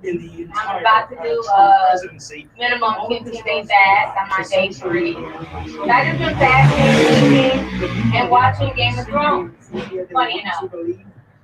I'm about to do minimum 15-day fast. I'm on day 3. But I just been fasting, eating, and watching Game of Thrones. Funny enough.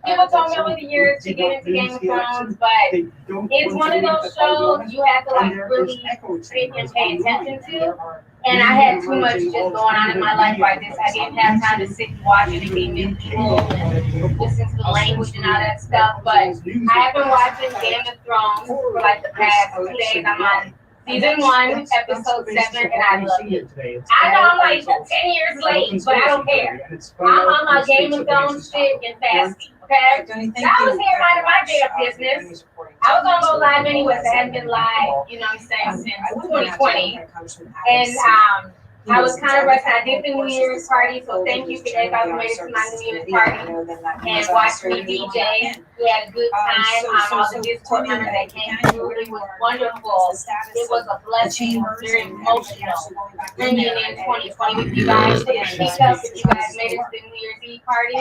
People told me over the years to get into Game of Thrones, but it's one of those shows you have to like really sit and pay attention to. And I had too much just going on in my life like this. I didn't have time to sit and watch it and be medieval and listen to the language and all that stuff. But I have been watching Game of Thrones for like the past 2 days. I'm on season 1, episode 7, and I love it. I know I'm like 10 years late, but I don't care. I'm on my Game of Thrones shit and fasting. Okay? I was here minding my damn business. I was gonna go live anyways. I hadn't been live, you know what I'm saying, since 2020. And I was kind of rushed. I did the New Year's party, so thank you for everybody who made it to my New Year's party and watched me DJ. We had a good time. All the Discord members that came through, it was wonderful. It was a blessing. It was very emotional. Bringing in 2020 with you guys. Speak up if you guys made it to the New Year's Eve party.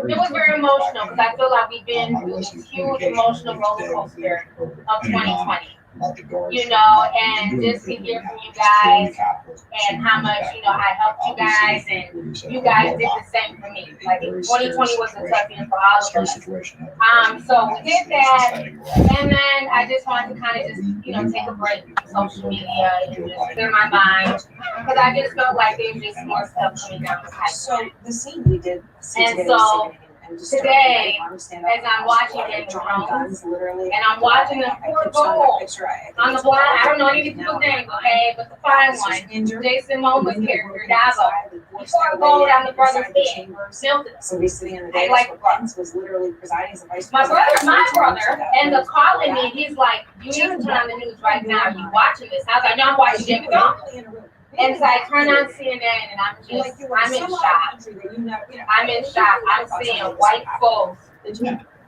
It was very emotional because I feel like we've been through this huge emotional roller coaster of 2020. You know, and just to hear from you guys and how much, you know, I helped you guys and you guys did the same for me. Like 2020 was a tough year for all of us. So we did that, and then I just wanted to kind of just, you know, take a break from social media and just clear my mind because I just felt like there's just more stuff coming down the pipe. So the scene we did, and so today, as I'm watching Game of Thrones, and I'm watching the poor goal on the blind, I don't know any of these people's names, okay, but the fine one, Jason Momoa's character, Davo, he poured gold on the brother's head, melted him. I like the brother. My brother, and the calling me, he's like, you need to turn on the news right now, you watching this. I was like, no, I'm watching Game of Thrones. And so I turn on CNN and I'm in shock. I'm in shock. I'm seeing white folks.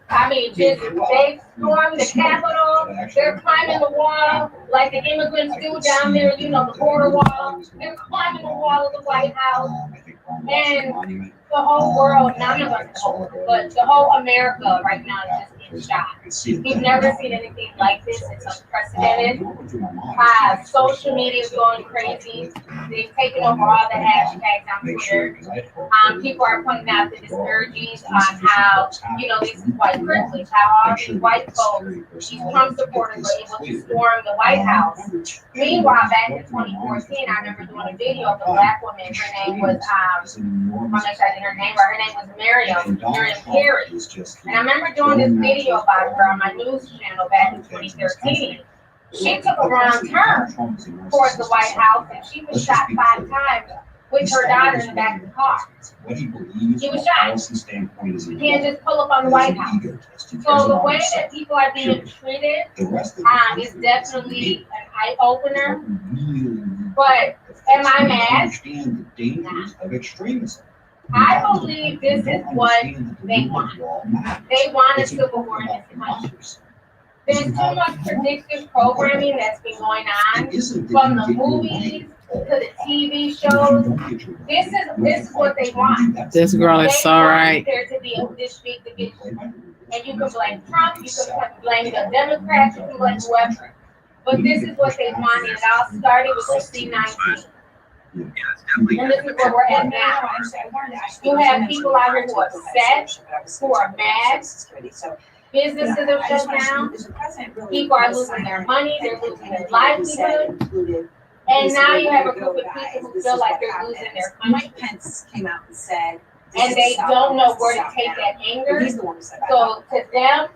I mean, just they stormed the Capitol. They're climbing the wall like the immigrants do down there, you know, the border wall. They're climbing the wall of the White House. And the whole world, not the whole, but the whole America right now is just in shock. We've never seen anything like this. It's unprecedented. Social media is going crazy. They've taken over all the hashtags on Twitter. People are pointing out the disparities on how, you know, this is white privilege, how all these white folks, these Trump supporters were able to storm the White House. Meanwhile, back in 2014, I remember doing a video of a black woman. Her name was, I'm not sure I did her name, but her name was Miriam Perry. And I remember doing this video about her on my news channel back in 2013. She took a wrong turn towards the White House and she was shot 5 times with her daughter in the back of the car. She was shot. You can't just pull up on the White House. So the way that people are being treated is definitely an eye-opener. But am I mad? Nah. I believe this is what they want. They want a civil war in this country. There's too much predictive programming that's been going on from the movies to the TV shows. This is what they want. This girl is so right. There to be this big division, and you can blame Trump, you can blame the Democrats, you can blame whoever. But this is what they want, and it all started with the C-19. And this is where we're at now. You have people out here who are upset, who are mad. Businesses are shut down. People are losing their money. They're losing their livelihood. And now you have a group of people who feel like they're losing their country. Mike Pence came out and said, and they don't know where to take that anger. So to them,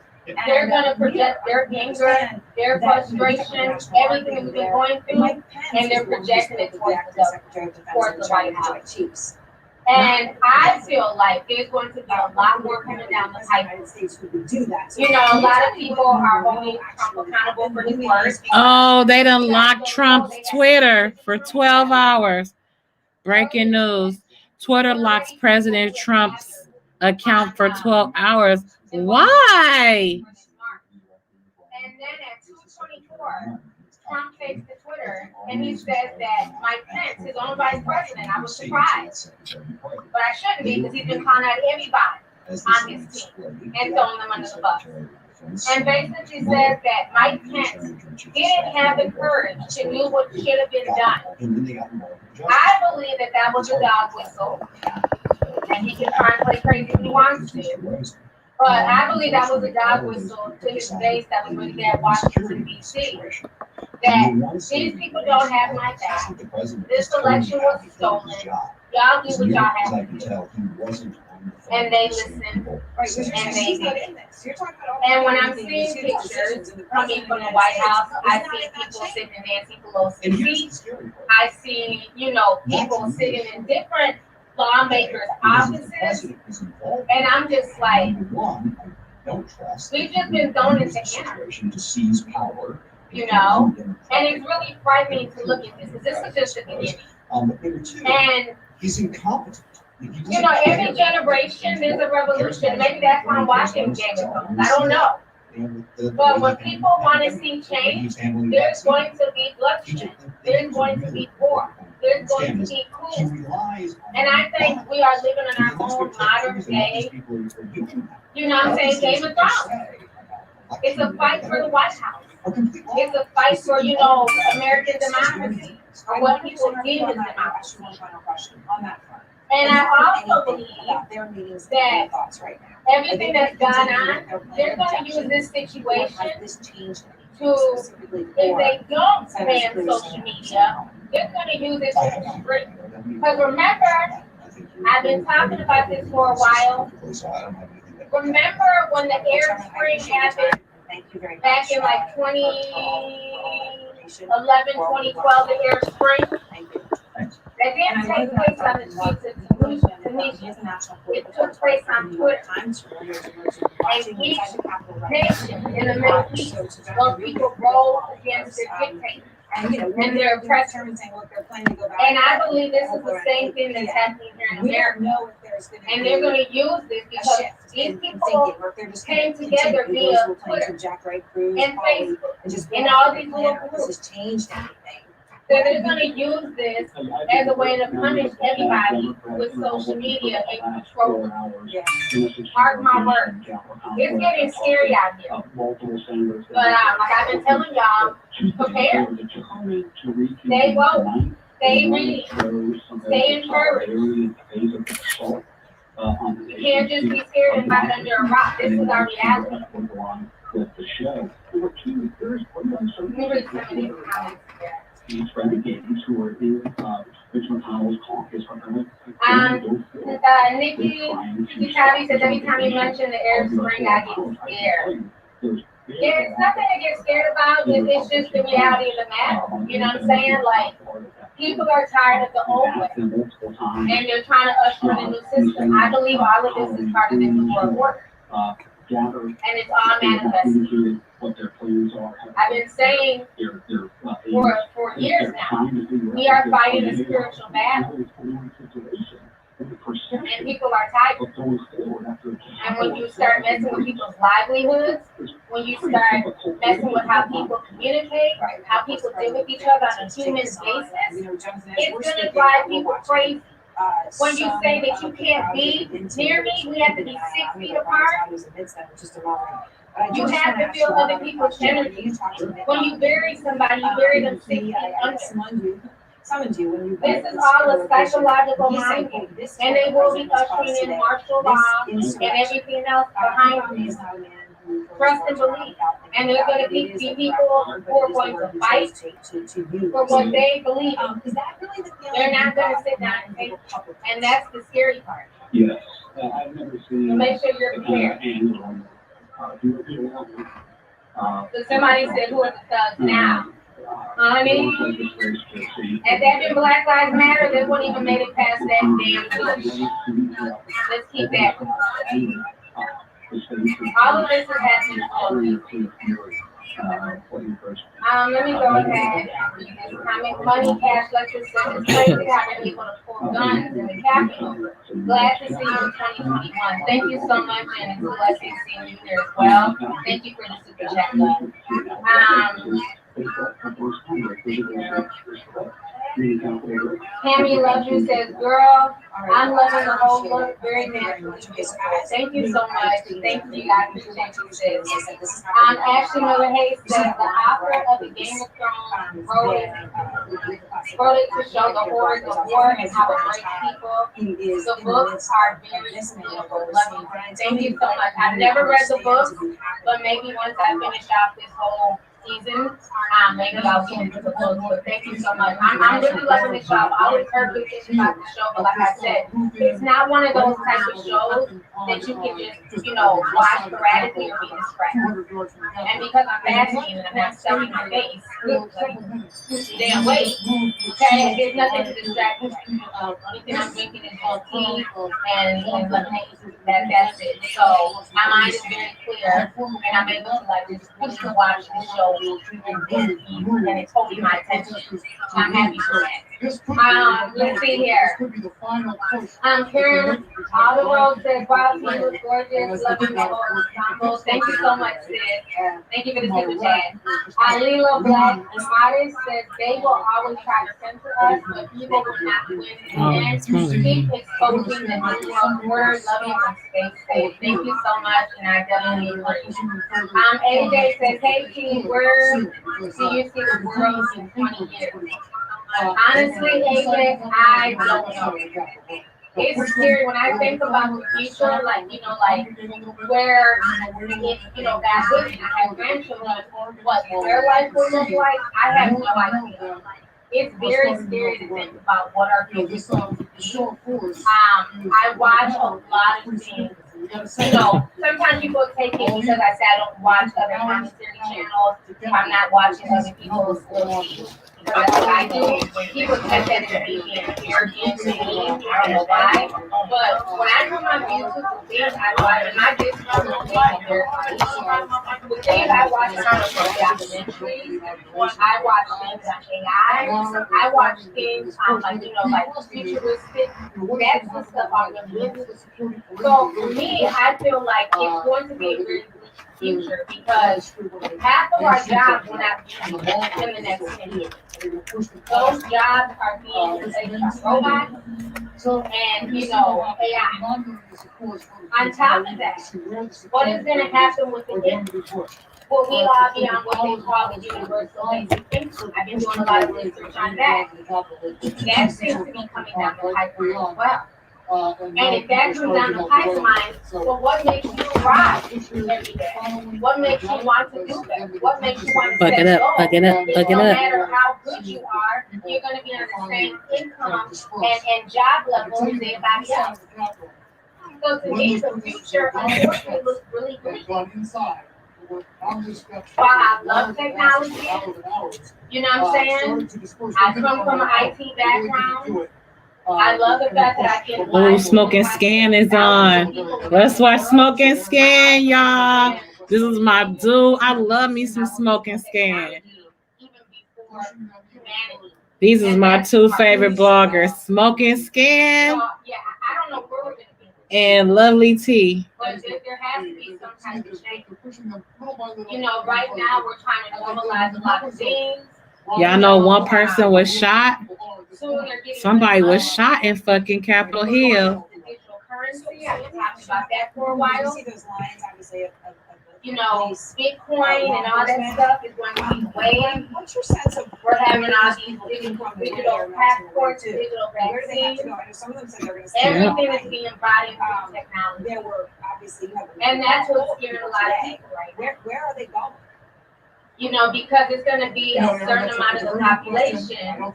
they're going to project their anger, their frustration, everything that we've been going through, and they're projecting it towards the White House. And I feel like there's going to be a lot more coming down the pipe. You know, a lot of people are holding Trump accountable for his words. Oh, they done locked Trump's Twitter for 12 hours. Breaking news. Twitter locks President Trump's account for 12 hours. Why? And then at 2:24, Trump takes to Twitter and he says that Mike Pence, his own vice president, I was surprised. But I shouldn't be because he's been calling out everybody on his team and throwing them under the bus. and basically says that Mike Pence didn't have the courage to do what should have been done. I believe that that was a dog whistle, and he can try and play crazy if he wants to. But I believe that was a dog whistle to his base that was really there in Washington, D.C. That these people don't have my back. This election was stolen. Y'all do what y'all have to do. And they listened, and they did it. And when I'm seeing pictures coming from the White House, I see people sitting in Nancy Pelosi's seat. I see, people sitting in different lawmakers' offices. And I'm just like, we've just been thrown into anarchy. And it's really frightening to look at this, because this is just the beginning. And he's incompetent. Every generation there's a revolution. Maybe that's why I'm watching Game of Thrones. I don't know. But when people want to see change, there's going to be bloodshed. There's going to be war. There's going to be coup. And I think we are living in our own modern day, Game of Thrones. It's a fight for the White House. It's a fight for, American democracy, or what people deem as democracy. And I also believe that everything that's gone on, they're going to use this situation to, if they don't ban social media, they're going to use it to restrict. Because remember, I've been talking about this for a while. Remember when the Airspring happened back in like 2011, 2012, the Airspring? That didn't take place on the streets of Tunisia. It took place on Twitter. And each nation in the Middle East, those people rolled against their dictators and their oppressors. And I believe this is the same thing that's happening here in America. And they're going to use this because these people came together via Twitter and Facebook and all these little groups. So they're going to use this as a way to punish everybody with social media and control. Mark my words. It's getting scary out here. But like I've been telling y'all, prepare. Stay woke. Stay reading. Stay encouraged. You can't just be scared and hide under a rock. This is our reality. Let me read some of these comments here. Nikki Chavi says every time you mention the Airspring, I get scared. Yeah, it's nothing to get scared about. It's just the reality of the matter. You know what I'm saying? Like, people are tired of the old way, and they're trying to usher in a new system. I believe all of this is part of the New World Order, and it's all manifested. I've been saying for years now, we are fighting a spiritual battle. And people are tired. And when you start messing with people's livelihoods, when you start messing with how people communicate, how people deal with each other on a human basis, it's going to drive people crazy. When you say that you can't be near me, we have to be 6 feet apart. You have to feel other people's energy. When you bury somebody, you bury them 6 feet under. This is all a psychological mind game, and they will be ushering in martial law and everything else behind this. Trust and believe. And there's going to be people who are going to fight for what they believe in. They're not going to sit down and take it. And that's the scary part. Yes. I've never seen. So make sure you're prepared. So somebody said, who are the thugs now? Honey, had that been Black Lives Matter, they wouldn't even made it past that damn push. Let's keep that. All of this is happening slowly. Let me go ahead and read this comment. Money Cash Lecture says it's crazy how they're able to pull guns in the Capitol. Glad to see you in 2021. Thank you so much, and it's a blessing seeing you here as well. Thank you for the super chat, love. Tammy loves you says, girl, I'm loving the whole look, very naturally. Thank you so much. Thank you, I appreciate you, sis. Ashley Miller Hayes says the author of the Game of Thrones wrote it to show the horrors of war and how it breaks people. The books are very beautiful. Love you. Thank you so much. I've never read the books, but maybe once I finish out this whole season, maybe I'll get into the books. But thank you so much. I'm really loving the show. I always heard good things about the show, but like I said, it's not one of those type of shows that you can just, watch sporadically or be distracted. And because I'm fasting and I'm not stuffing my face, damn wait, okay, there's nothing to distract me. Only thing I'm drinking is cold tea and lemonade. That's it. So my mind is very clear, and I'm able to like just really watch the show, and it's holding my attention. I'm happy for that. Let's see here. Karen Oliver says, wow, he was gorgeous. Love you, combos. Thank you so much, sis. Thank you for the super chat. Lila Black and Modest says, they will always try to censor us, but people will not win in the end. Keep exposing the new world word. Love you and stay safe. Thank you so much, and I definitely agree. AJ says, hey, team, where do you see the world in 20 years? Honestly, AJ, I don't know. It's scary when I think about the future, like where if God willing, I have grandchildren, what their life will look like, I have no idea. It's very scary to think about what our future is going to be. I watch a lot of things. Sometimes people take it because I say I don't watch other commentary channels. I'm not watching other people's movies. Because I do. People take that as being arrogant to me. I don't know why. But when I come on YouTube for things, I watch my business with things I watch documentaries. I watch things on AI. I watch things on like futuristic. That's the stuff I'm really into. So for me, I feel like it's going to be a really future because half of our jobs will not be in the next 10 years. Those jobs are being replaced by robots and AI. On top of that, what is going to happen with the internet? Will we all be on what they call the universal basic income? I've been doing a lot of research on that. That seems to be coming down the pipeline as well. And if that comes down the pipeline, well, what makes you rise every day? What makes you want to do that? What makes you want to set goals? No matter how good you are, you're going to be on the same income and job level as everybody else. So to me, the future unfortunately looks really great. While I love technology, you know what I'm saying? I come from an IT background. I love the fact that I can. Oh, Smoking Scan is on. Let's watch Smoking Scan, y'all. This is my dude. I love me some Smoking Scan. These is my two favorite bloggers, Smoking Scan and Lovely T. But there has to be some kind of change. Right now we're trying to normalize a lot of things. Y'all know one person was shot. Somebody was shot in fucking Capitol Hill. Bitcoin and all that stuff is going to be way. What's your sense of we're having all these digital passports, digital vaccines? Everything is being brought into technology. And that's what's scaring a lot of people right now. Where are they going? Because it's going to be a certain amount of the population that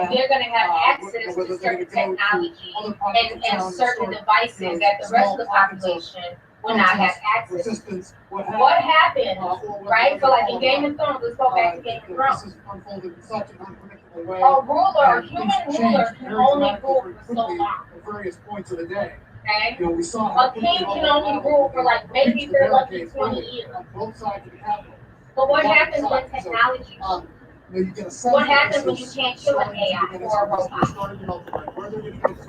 they're going to have access to certain technology and certain devices that the rest of the population will not have access to. What happened, right? So like in Game of Thrones, let's go back to Game of Thrones. A human ruler can only rule for so long. Okay? A king can only rule for like maybe if they're lucky 20 years. But what happens when technology? What happens when you can't kill an AI or a robot?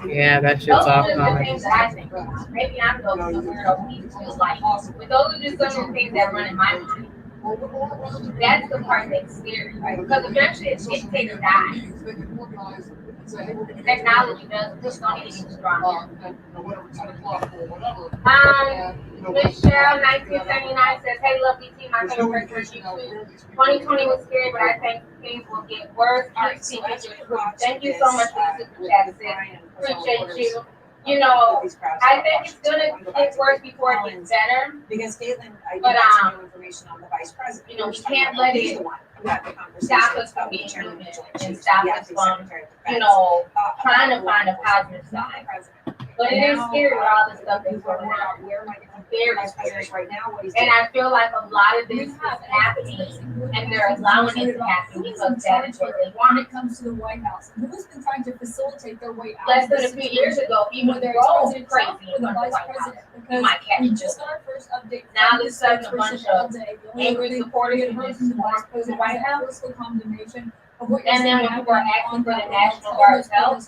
Yeah, that shit's off. Those are the things that I think. Maybe I'm the weirdo who feels like, but those are just some of the things that run in my mind. That's the part that's scary, right? Because eventually it's dictator dies. Technology does push on it even stronger. Michelle 1979 says, "Hey, lovely team, my favorite person is you. 2020 was scary, but I think things will get worse. Keep seeking your truth." Thank you so much for the super chat, sis. Appreciate you. You know, I think it's gonna get worse before it gets better. Because Caitlin, I But, got some information on the vice president. you know, we can't let it stop us from being human and stop us from, you know, trying to find a positive side. But it is scary with all the stuff that's going on. Very scary. Right now, what he's And I feel like a lot of this is happening, and they're allowing it to happen because that is what they when want. it comes to the White House, and who's been trying to facilitate their way out Less of than this a few years situation, ago, people whether were it's all President crazy Trump or in the front of the Vice White House. President, You because might catch we it. just got our first update. Now from there's the such a bunch spokesperson all of day. The only angry thing supporters we who had heard just from the Vice support the President White was House. forceful condemnation of what And then when people are asking for the National Guard's help,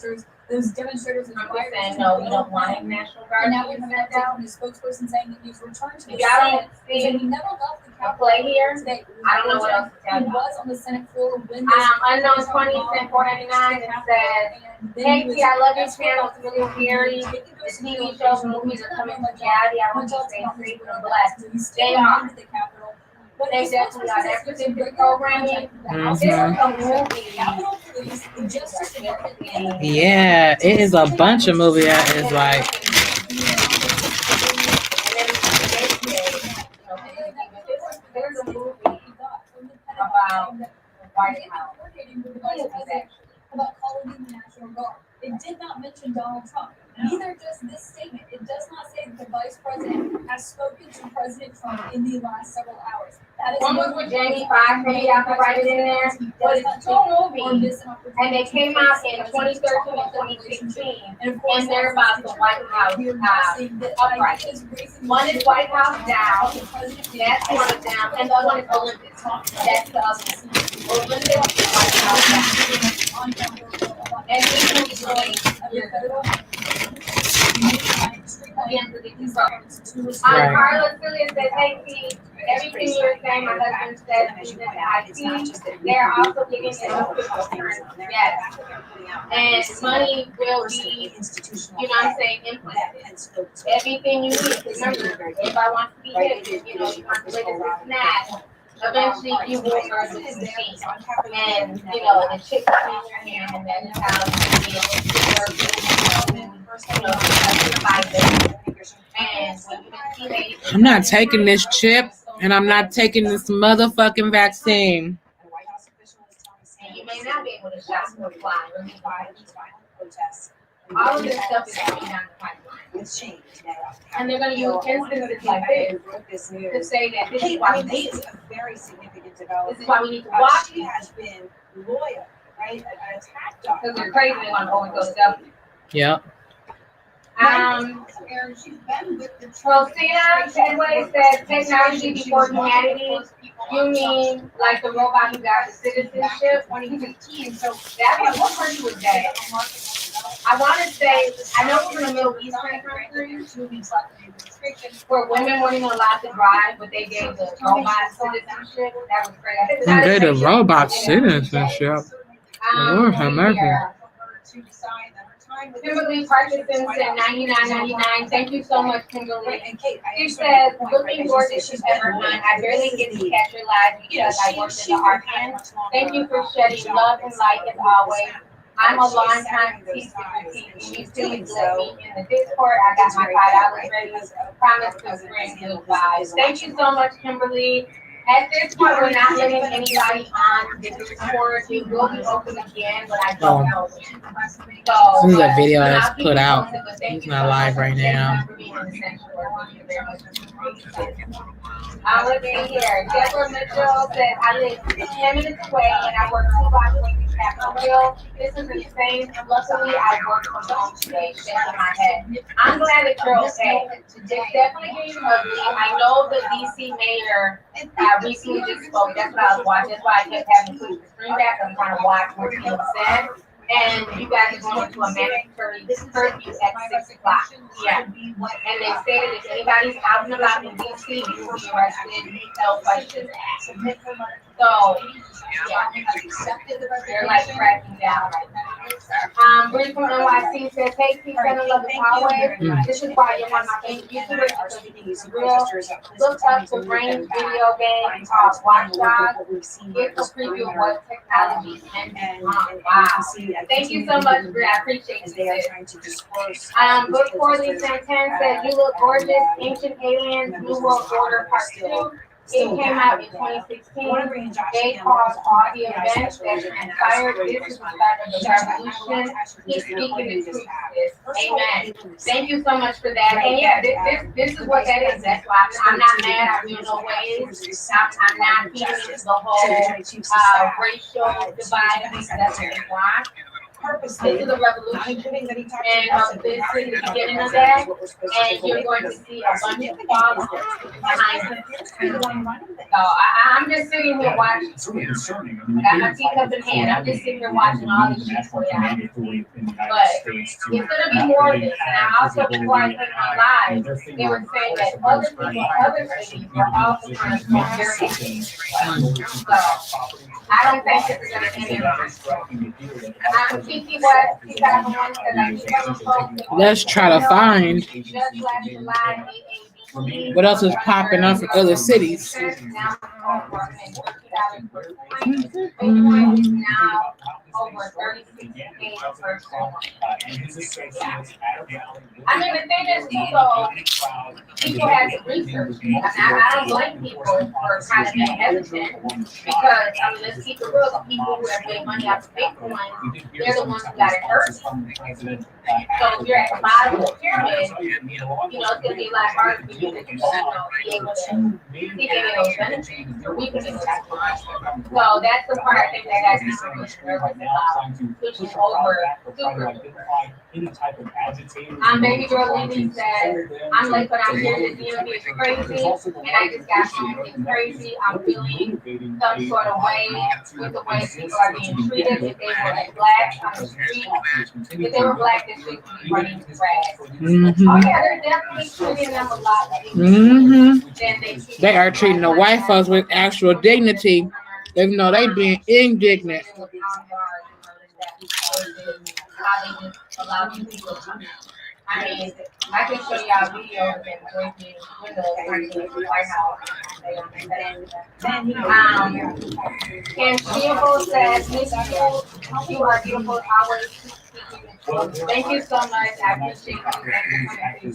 those demonstrators I'm just saying, no, we don't want a National Guard And to now we be have an sent update out. from the spokesperson saying that he's returned to the If y'all Senate. don't He said see he never left the the Capitol play here, today. I don't know what else to tell He you. was on the Senate floor when this. Unknown 20 sent 499 and says, "Hey T, I love your channel, it's really scary. The TV shows and movies are coming to reality. I want you to stay safe and blessed." They are. They definitely are. That particular programming, this is a movie. Yeah, it is a bunch of movie that is like, There's a movie about the White House. About calling in the National Guard. It did not mention Donald Trump. Neither does this statement. It does not say that the Vice President has spoken to President Trump in the last several hours. That is One was with Jamie Foxx, maybe I could write it in there, but it's two movies, and they came out in 2013 and 2016, and they're about the White House upright. One is White House Down, that's one of them, and the other one is Olympus, that's the other one. Olympus is White House Down. And these movies really years ago. Carla Celia says, "Hey T, everything you were saying, my husband says he's in the IT. They're also giving it a yes. And money will be, you know what I'm saying, implemented. Everything you need, remember, everybody wants to be hip, you know, you want to live this and that. Eventually you will earn this machine. And, you know, the chick will be in your hand, and that's how you I'm not taking this chip and I'm not taking this motherfucking vaccine. and you may not be able to shop or fly or all of this stuff is coming down the pipeline. And they're gonna use instances like this to say that this is why we need This it. is a very significant This development. is why we need to watch She it. has been loyal, right? An attack dog. Because they're crazy, they want to overthrow the government. Yep. She's been with the Rosina Fenway says technology before humanity. You mean like the robot who got the citizenship? 2015. So That was, what country was that? I want to say, I know it was in the Middle Eastern country where women weren't even allowed to drive, but they gave the robot citizenship. That was crazy. And they the robot citizenship. Lord have mercy. Kimberly Parkinson said $99.99. Thank you so much, Kimberly. And Kate, She says, looking gorgeous as ever, hon. I barely get to catch your live because I work in the art end. Thank you for shedding love and light as always. I'm a long-time teacher. You please let me in the Discord. I got my $5 ready. Promise to bring good vibes. Thank you so much, Kimberly. At this point, we're not letting anybody on the Discord. It will be open again, but I don't know. So This is a video that's I'll keep put you out. posted, but thank It's you not so live much. right now. Thank you for being an essential worker. Thank you very much. Let's see here. Deborah Mitchell says, I live 10 minutes away and I work 2 blocks away from Capitol Hill. This is insane. Luckily, I work from home today, shaking my head. I'm glad that you're okay. It's definitely getting ugly. I know the DC mayor recently just spoke. That's what I was watching. That's why I kept having to push the screen back. I'm trying to watch what's being said. And you guys are going to a mandatory curfew at 6 o'clock. Yeah. And they stated if anybody's out and about in DC, you will be arrested, no questions asked. So, yeah, they're like cracking down right now. Bree from NYC says, hey, peace and love the hallway. This is why you're one of my favorite YouTubers, because it's real. Look up the brain video game called Watch Dogs. Get the preview of what technology can wow. Thank you so much, Bree. I appreciate you. Book 4 Lisa and 10 says, you look gorgeous. Ancient Aliens, New World Order Part 2. It came out in 2016. They caused all the events that inspired this is the start of the revolution. He's speaking the truth. Amen. Thank you so much for that. And yeah, this is what that is. That's why I'm not mad. I feel no ways. I'm not feeling the whole racial divide. I think that's what we want. This is a revolution, and this is the beginning of that, and you're going to see a bunch of followers behind it. So I'm just sitting here watching. I got my teacup in hand. I'm just sitting here watching all these shit for y'all. But it's gonna be more of this. And also, before I take my live, they were saying that other people, other cities are also trying to smoke their age. So I don't think this is gonna end here. I'm Kiki West, 2001, says I keep other folks. Let's try to find Just last July, AABC. what else is popping up from other cities. Now Bitcoin is now over 36 days per coin. I mean, the thing is, people have to research. I don't blame people for kind of being hesitant because, I mean, let's keep it real. The people who have made money off of Bitcoin, they're the ones who got it first. So if you're at the bottom of the pyramid, you know, it's going to be a lot harder for you to be able to see any of those benefits. So we can do that. So that's the part I think that guys need to push nervous about pushing over super. Baby girl Lily said, I'm late, but I'm here. The DMV is crazy, and I just got home. It's crazy. I'm feeling some sort of way with the way people are being treated. If they were like black on the street, if they were black, this street would be running to grass. Mm-hmm. Oh yeah, they're definitely treating them a lot Mm-hmm. than they treat They are treating the white folks with actual dignity, even though they being indignant. I mean, I can show y'all videos and breaking windows in the White House. And Beautiful says, Miss School, you are beautiful always. Thank you so much. I appreciate you.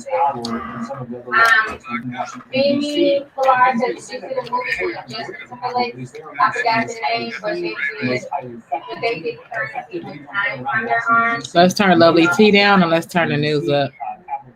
Mimi Pilar says, did you see the movie with Justin Timberlake? I forgot the name, but they did currency with time on their arms. Let's turn Lovely T down and let's turn the news up.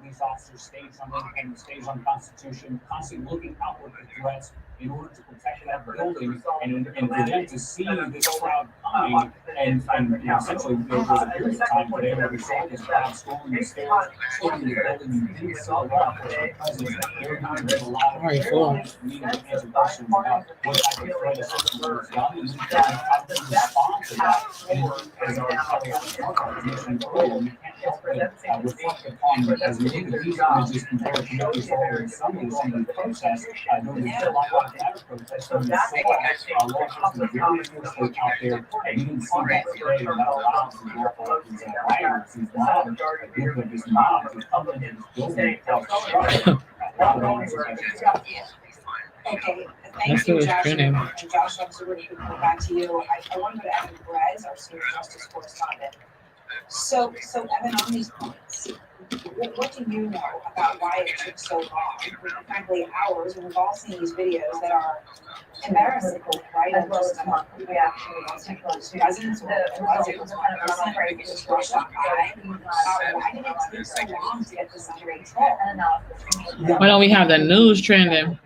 Police officers staged on the Constitution, constantly looking outward for threats in order to protect that building, and for them to see this crowd coming, and essentially there was a period of time today where we saw this crowd storming the stairs, storming the building. You didn't see a lot of presence. There have been a lot of airlines needing to answer questions about what type of threat essentially was done, and how to respond to that. And as our commission earlier, we can't help but reflect upon, as we look at these images compared to what we saw in some of the protests, there was a lot of that protest from the law enforcement very forcefully out there, and you didn't see that today about allowing some violence, these riots, these mobs, a group of these mobs who come into this building without Okay, thank you, Josh. And Josh, I'm sorry to go back to you. I wanted to Evan Perez, our senior justice correspondent. So Evan, on these points, what do you know about why it took so long? Frankly, hours, and we've all seen these videos that are embarrassing, right? And just dozens or dozens just rushed on by. Why did it take so long to get this under control? Why don't we have the news trending?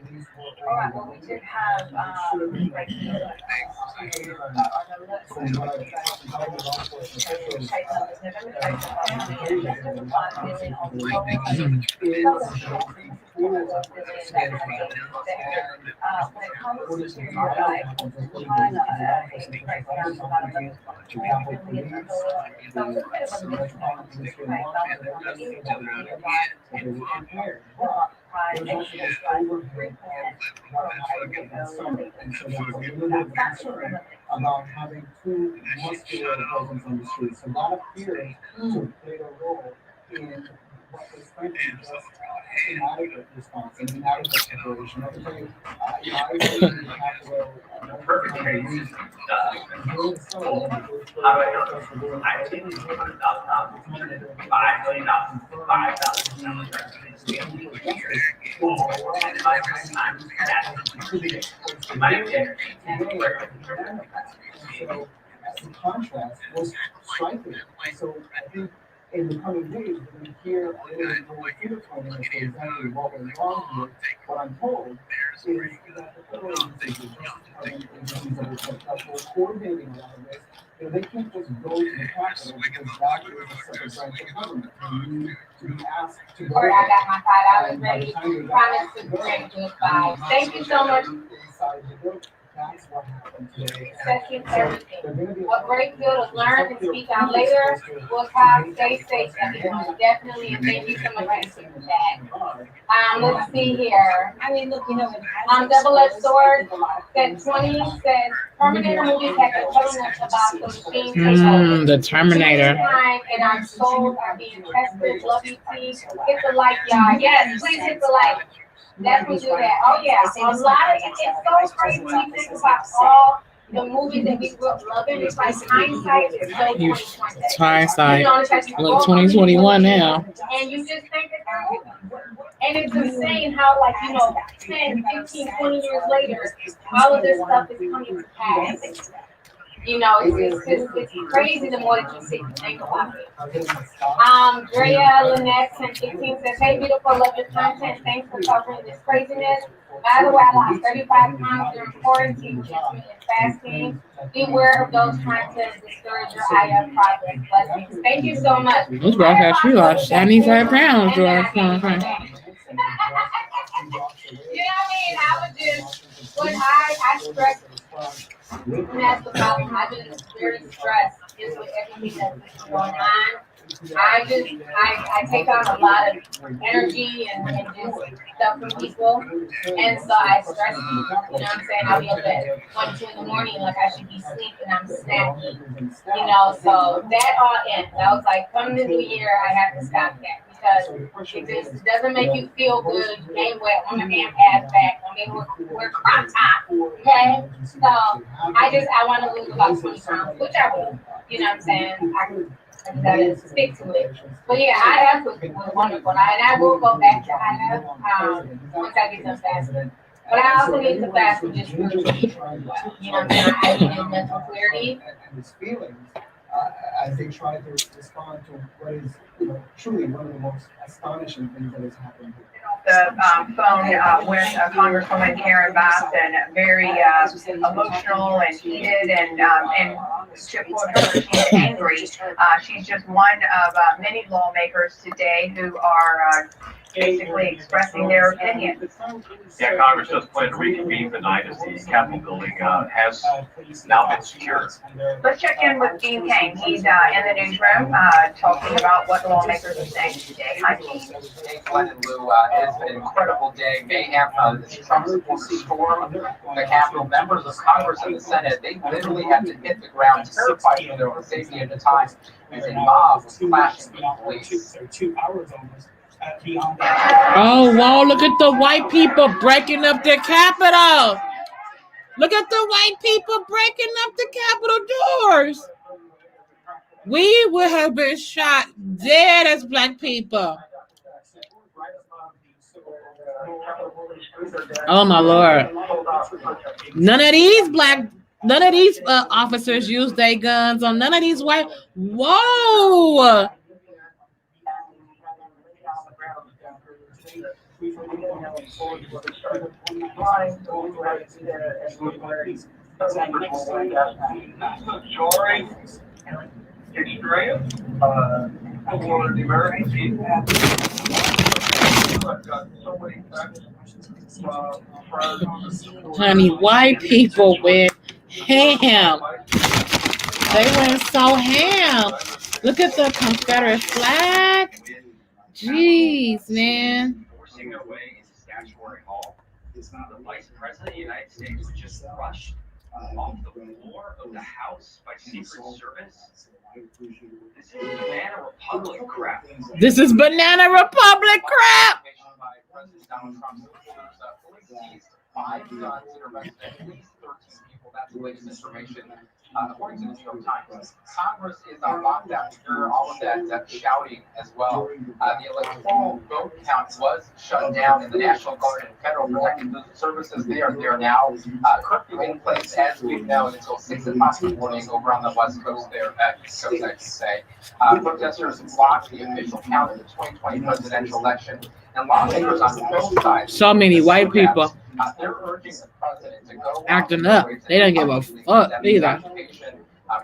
All right, well, we did have, when it comes to about having too muscular presence on the street. So that appears to play a role in what was frankly just inadequate response and inadequate preparation. Everything, I think the capital, Perfect case. So, as a contrast, was striking. So, I think in the coming days, we're going to hear a little bit more finger pointing as to exactly what went wrong here. What I'm told is that the federal agencies, the Justice Department agencies that are set up for coordinating a lot of this, they can't just go to the Capitol because that is a separate branch of government. They need to be asked to go. Or I got my $5 ready. Promise to bring good vibes. Thank you so much. Inside the building. That's what happened today. Second, everything. What great deal was learned and speak on later. We'll talk. Stay safe, everyone. Definitely, and thank you so much for that. Let's see here. I mean, look, Double-edged sword. Set 20 says Terminator movies have been telling us about the machines. The Terminator. And our souls are being tested. Love you, please. Hit the like, y'all. Yes, please hit the like. Definitely do that. Oh yeah, a lot of it's so crazy when you think about all the movies that we grew up loving. It's like hindsight is so 2020. It's hindsight. Look, 2021 now. And you just think that, and it's insane how 10, 15, 20 years later, all of this stuff is coming to pass. It's crazy the more that you sit and think about it. Drea Lynette 1015 says, hey, beautiful, love your content. Thanks for covering this craziness. By the way, I lost 35 pounds during quarantine, and fasting. Beware of those trying to discourage your IF progress. Blessings. Thank you so much. This girl said she lost 75 pounds during quarantine. I was just, when I stress. And that's the problem. I've been very stressed just with everything that's been going on. I take on a lot of energy and just stuff from people. And so I stress people. You know what I'm saying? I'll be up at 1, 2 in the morning like I should be sleeping. I'm snappy. So that all ends. I was like, come the new year, I have to stop that. Because it just doesn't make you feel good. You ain't wet on the damn ass back. We're crop top. Okay? So I want to lose about 20 pounds, which I will. You know what I'm saying? I gotta stick to it. But yeah, IF was wonderful. And I will go back to IF once I get done fasting. But I also need to fast for just spiritual. You know what I'm saying? I need mental clarity. And his feelings, as they try to respond to what is truly one of the most astonishing things that has happened. The phone with Congresswoman Karen Bass, and very emotional and heated, and to quote her, she's angry. She's just one of many lawmakers today who are basically expressing their opinion. Yeah, Congress does plan to reconvene tonight as the Capitol building has now been secured. Let's check in with Dean Kane. He's in the newsroom talking about what lawmakers are saying today. Hi, Dean. Glenn and Lou, it's been an incredible day. Mayhem, this Trump supporters storm the Capitol. Members of Congress and the Senate, they literally had to hit the ground terrified for their own safety at the time as a mob was clashing with police. 2 hours almost. Oh, wow, look at the white people breaking up the Capitol. Look at the white people breaking up the Capitol doors. We would have been shot dead as black people. Oh, my Lord. None of these officers use their guns on none of these white. Whoa. Jory, Extreme, for the American people. I've got so many texts from Honey, white people went ham. They went so ham. Look at the Confederate flag. Jeez, man. Forcing their way into Statuary Hall. The Vice President of the United States was just rushed off the floor of the House by Secret Service. This is Banana Republic crap. This is Banana Republic crap. By President Donald Trump's supporters, police seized 5 guns and arrested at least 13 people. That's the latest information, according to the New York Times. Congress is on lockdown. You hear all of that shouting as well. The electoral vote count was shut down, and the National Guard and Federal Protective Services, they are there now. Curfew in place, as we've known, until 6 o'clock in the morning over on the West Coast there, East Coast, I should say. Protesters blocked the official count of the 2020 presidential election, and lawmakers on both sides. So many white people They're urging the president to go acting up. They don't give a fuck either.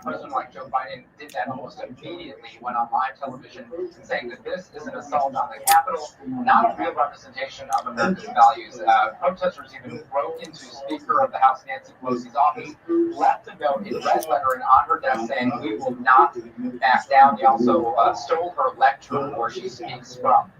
President-elect Joe Biden did that almost immediately, went on live television saying that this is an assault on the Capitol, not a real representation of America's values. Protesters even broke into Speaker of the House Nancy Pelosi's office, left a note in red lettering on her desk saying, "We will not back down." They also stole her lectern where she speaks from.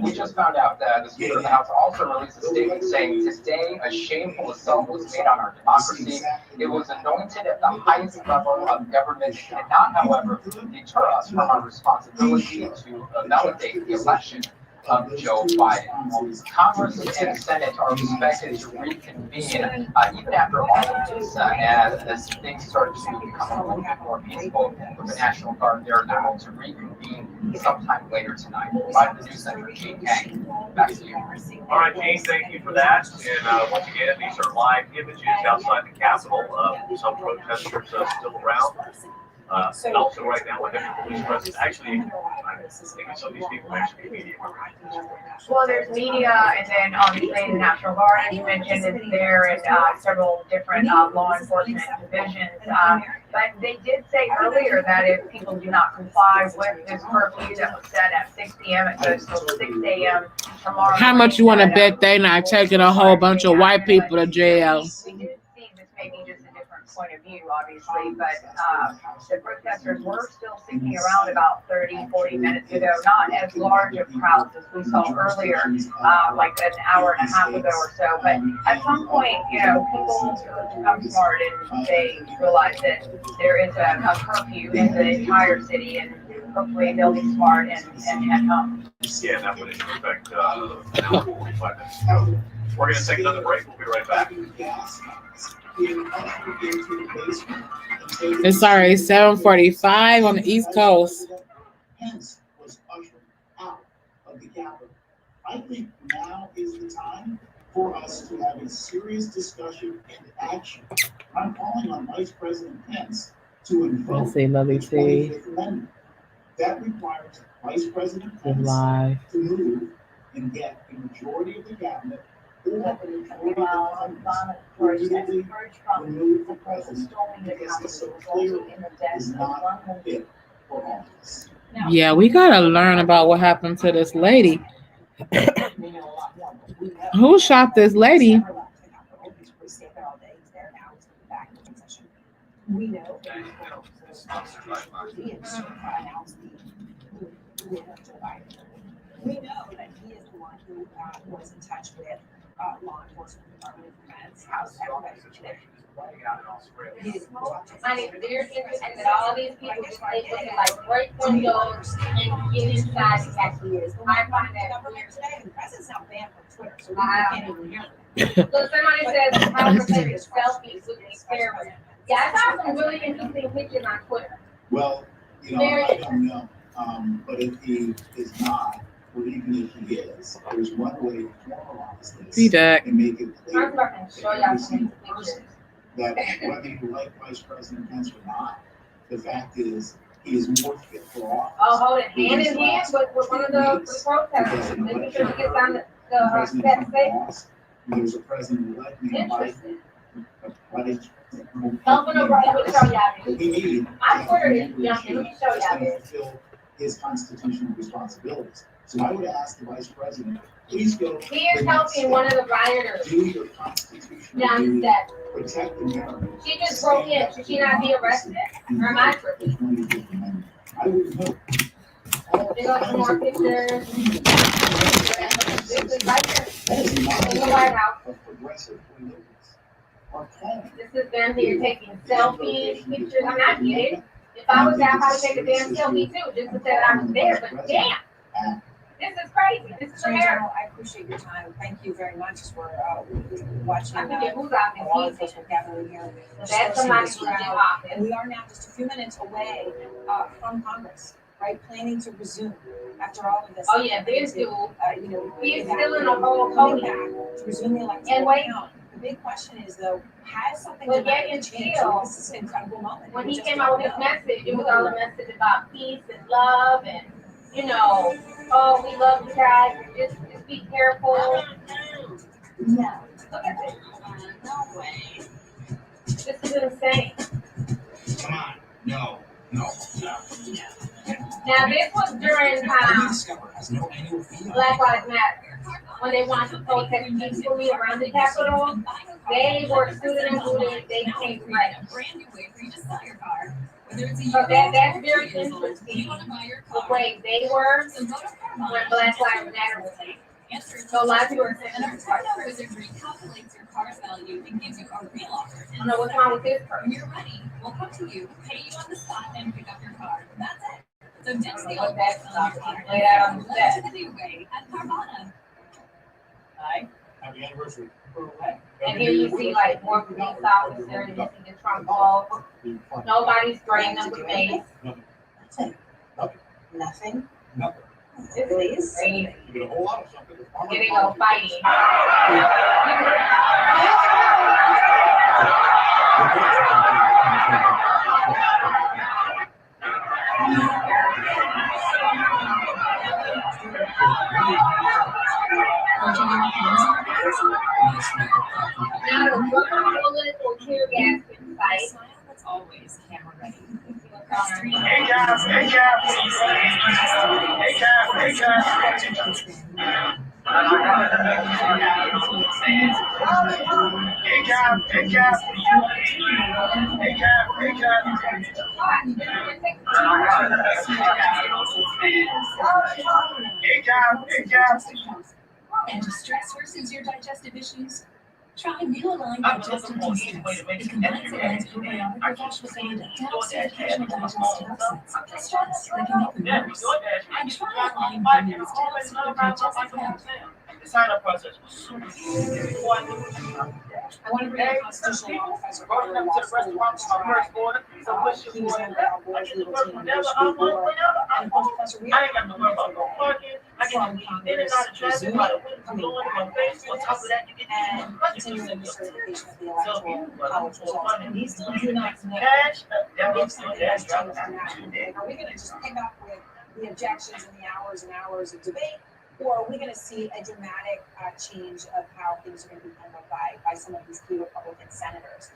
We just found out that the Speaker of the House also released a statement saying, "Today, a shameful assault was made on our democracy. It was anointed at the highest level of government, and not, however, deter us from our responsibility to validate the election of Joe Biden." Congress and Senate are expected to reconvene even after all of this, as things start to become a little bit more peaceful with the National Guard. They're able to reconvene sometime later tonight. By the News Center, Gene Kang, back to you. All right, Gene, thank you for that. And once again, these are live images outside the Capitol. Some protesters still around. Also, right now, with the police presence, actually, I think some of these people actually media. Well, there's media, and then obviously the National Guard, as you mentioned, is there, and several different law enforcement divisions. But they did say earlier that if people do not comply with this curfew that was set at 6 p.m., it goes till 6 a.m. tomorrow. How much you want to bet they not taking a whole bunch of white people to jail? We did see this maybe just a different point of view, obviously, but the protesters were still sticking around about 30, 40 minutes ago, not as large of crowds as we saw earlier, like an hour and a half ago or so. But at some point, people become smart and they realize that there is a curfew in the entire city, and hopefully they'll be smart and head home. Yeah, that would in effect now 45 minutes ago. We're going to take another break. We'll be right back. It's already 7:45 on the East Coast. Pence was ushered out of the Capitol. I think now is the time for us to have a serious discussion and action. I'm calling on Vice President Pence to invoke the 25th Amendment. That requires Vice President Pence to move and get the majority of the cabinet or the majority of the Congress to immediately remove the president because he so clearly is not fit for office. Yeah, we gotta learn about what happened to this lady. Who shot this lady? We know that he is the one who was in touch with law enforcement, Department of Defense, House, everybody. Honey, they're interested that all these people just looking like break windows and get inside the cashiers. I find that weird. The president's not banned from Twitter, so we can't even hear him. Look, somebody says how to take selfies with these cameras. Yeah, I saw some really interesting pictures on Twitter. Well, I don't know. But if he is not, or even if he is, there's one way to formalize this and make it clear I'm going to show y'all some pictures. that whether you like Vice President Pence or not, the fact is he is more fit for office. Oh, hold it hand in hand with one of the protesters. Making sure he gets on the set safe. There's a president-elect named Interesting. Biden. Helping over, let me show y'all this. We need. I Twitter is jumping. Let me show y'all this. his constitutional responsibilities. So I would ask the vice president, please go. He is helping one of the rioters Do your constitutional down the duty, steps. protect America. She just broke in. Should she not be arrested? Or am I tripping? I would hope. They got some more pictures. This is right here That is not in the White House. of progressive politics. Our calling. This is them here taking selfies, pictures. I'm not kidding. If I was there, I'd probably take a damn selfie too, just to say that I was there. But damn, this is crazy. This is Attorney America. General, I appreciate your time. Thank you very much for watching. I forget who's out A lot of there. us are gathering here. That's somebody who's in And office. we are now just a few minutes away from Congress, right? Planning to resume after all of this. Oh yeah, this dude. You know, He's still in a whole coming podium. back to resume the electoral And wait. count. The big question is though, has something But yet dramatic and changed? still, This is an incredible moment. When We he just came out with his don't know. message, it was all a message about peace and love and, you know, oh, we love you guys, just be careful. No. Look at this. No way. This is insane. Come on. No. Now, this was during Black Lives Matter, when they wanted to protest peacefully around the Capitol. They were suited and booted, they came right. So that's very interesting, the way they were when Black Lives Matter was saying. So a lot of people are saying, And our turnover wizard recalculates your car's value and gives you a real offer. I don't know what's wrong with this person. When you're ready, we'll come to you, pay you on the spot, and pick up your car. That's it. So ditch the What old that ways on your stuff car is laid out on the and step. live to the new way at Carvana. Happy anniversary. And here you see like more police officers, you see the Trump wall. Nobody's spraying them with mace. Nothing. This is crazy. You get a whole lot of something. Here they go fighting. Now the bullet or tear gas can fight. Smile that's always camera ready. Hey guys, hey guys. Hey guys, hey guys. Hey guys, hey guys. Hey guys, hey guys. Hey guys, hey guys. And to stress versus your digestive issues? Try New Align Digestive De-Stress. It combines Align's probiotic with ashwagandha to help soothe occasional digestive upsets, stress that can make them worse. And try Align Vitamins to help soothe your digestive health. The sign-up process was super. I want to bring a constitutional law professor. Brought them to the restaurant for my first order. So what's your He was boy? member of our board's legal team in the school board. And of course, Professor, we I ain't got to worry about no parking. I can from be in and out of Congress traffic by the resuming, wind coming blowing in back my face. On top of that, you get and continuing the certification of the electoral college results. And we still do not know. cash. How much time has changed now. Are we gonna just pick up with the objections and the hours and hours of debate? Or are we gonna see a dramatic change of how things are gonna be handled by some of these key Republican senators?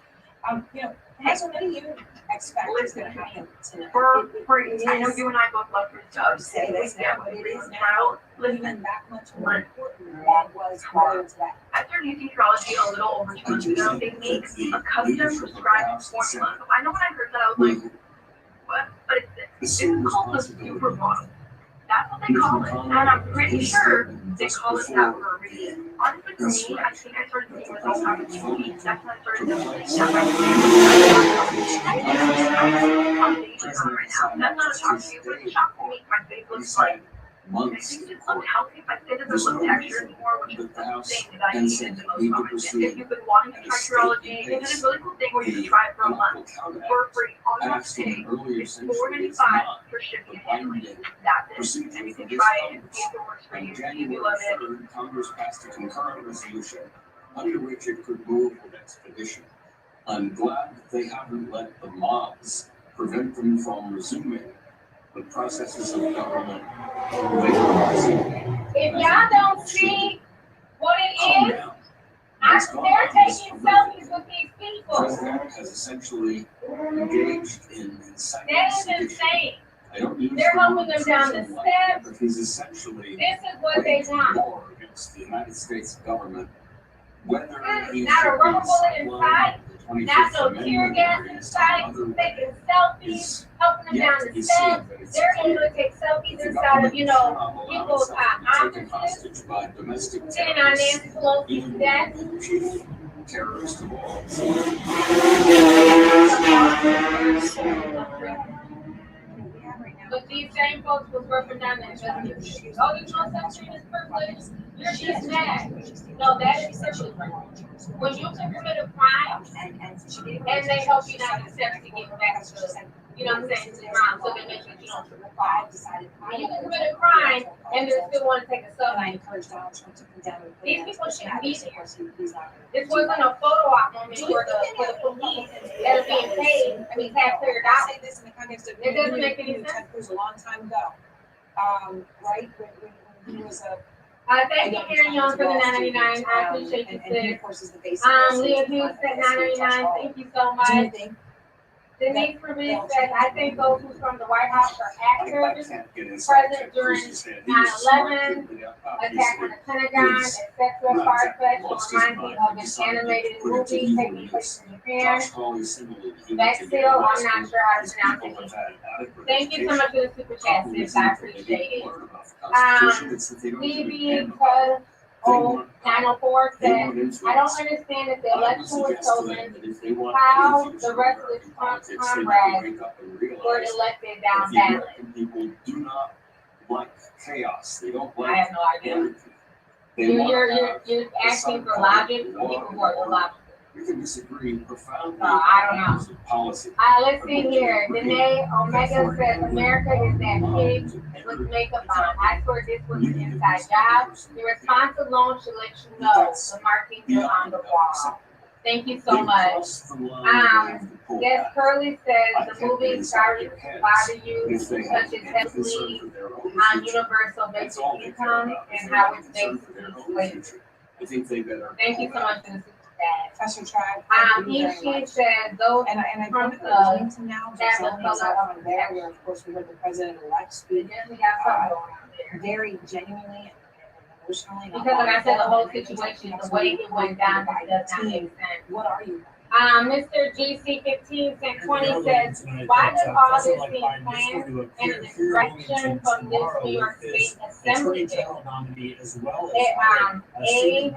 You know, Professor, what do you expect is gonna happen tonight? I know you and I both love your Hard stuff. to say this now, but it is now even that much more important than it was earlier today. After using Trology a little over 2 months ago, they made a custom prescribed formula. So I know when I heard that, I was like, what? But it's called the super bottle. That's what they call it. And I'm pretty sure they call it that for a reason. Honestly, for me, I think I started seeing results after 2 weeks. That's when I started noticing that my face on right now. That's not a shock to you, but it's a shock to me. My face looks like I think it's unhealthy. My skin doesn't look textured anymore, which is the thing that I needed the most on my skin. If you've been wanting to try Curology, they did a really cool thing where you can try it for a month for free on your pay. It's $4.95 for shipping and handling. That's it. And you can try it and see if it works for you. See if you love it. Congress passed a concurrent resolution under which it could move with expedition. I'm glad that they haven't let the mobs prevent them from resuming the processes of government. If y'all don't see what it is, they're taking selfies with these The people. president has essentially engaged in inciting That is sedition insane. I don't use They're the helping word them down the treason like that, steps. but he's essentially This is what they waging want. war against the United States government. Whether he Not a should rubber be bullet in sight, sidelined with the 25th not no tear Amendment gas or in in some sight, other way taking selfies, is helping them yet down to the be steps. seen, but it's They're clear able to take selfies that the inside of, government you know, cannot allow people's itself to be taken offices, hostage by domestic sitting on terrorists, Nancy Pelosi's even desk. the chief terrorist of all. But these same folks was working down the investigation. Oh, there's no such thing as privilege. You're just mad. No, that is privilege. When you commit a crime and they help you down the steps to get back to, you know what I'm saying, to the crime, so they make sure you don't triple crime. When you commit a crime and they still want to take a selfie. These people shouldn't be there. This wasn't a photo op moment for the police that are being paid, I mean, taxpayer I dollars. say this in the context of. It doesn't make any sense. Ted Cruz a long time ago, right, when he was a. Thank you, Karen Young, for the 999. I appreciate you, And he, sis. of course, is the basic. Leah Hughes said 999. Thank you so Do much. you think? Denise Ruiz said, I think those who from the White House are actors, Present during 9/11, attack on the Pentagon, etc. Far-fetched to remind me of an animated movie taking place in Japan. Bexil, I'm not sure how to pronounce it. Thank you so much for the super chat, sis. I appreciate it. BB Cuz 904 said, I don't understand if the election was stolen, how the rest of the Trump comrades were elected down ballot. People do not like chaos. They don't I like have no idea. anarchy. They want You're asking for logic for people who are illogical. We can disagree profoundly I don't know. on issues of policy. Let's see here. Danae Omega said America is that pig with makeup on. I swear this was an inside job. The response alone should let you know the markings are on the wall. Thank you so much. Yes, Curly says the movie started to bother you such as heavily on universal basic income and how it's basically slavery. I think they better. Thank you so much for the super chat. Professor Tribe. Ishi said those And I from think the that Wilmington now, that Giselle the is out on there, where of course we heard the president-elect speak we got something going on there. very genuinely and emotionally. Because like I said, the whole situation, the way it went down, it does not make sense. What are you? Mr. GC 15 cent 20 says, why does all this seem planned and a distraction from this New York State Assembly bill? A416,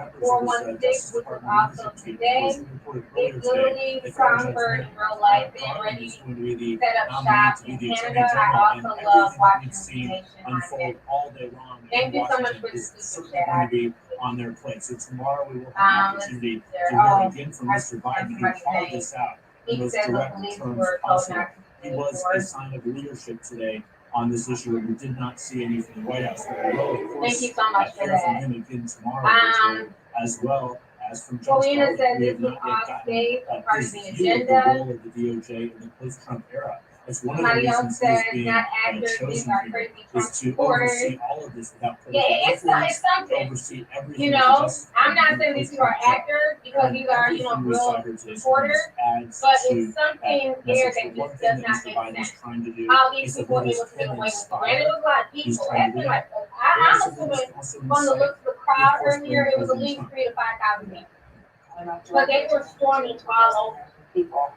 which is also today, is literally Cromford in real life and ready to set up shop in Canada. I also love watching the nation unfold all day long. Thank you so much for Washington the is super certainly chat. going to be on their plate. So tomorrow we will have an opportunity to hear again from Mr. Biden, who called this out in He those said the direct police terms were told possible. not It to was a sign of leadership today on this issue, and we did not see any from the White House. But we will, of course, Thank you so much for hear from that. him again tomorrow, as well as from Joe Paulina Stark. says We this have was not yet off gotten stage, part of his the view of the agenda. role of the DOJ in the post-Trump era. It's one of the Somebody else reasons he is says being not actors, these chosen are here crazy Trump is to supporters. oversee all of this without Yeah, political it's influence, something. oversee everything. You that know, Justice I'm not Department saying these people are post-Trump actors because these are, you know, everything with real cyber supporters, adds but to it's something that there message. that The one just thing does that not Mr. make Biden is sense. trying to do How is these to people let are his able to get pen away with it. inspire. Granted, it was a lot of He's people. trying to That's do like, that. I'm Also assuming also from the incite looks of the crowd the enforcement earlier, it was at President least Trump. 3,000 to 5,000 people. But they were storming all over. People.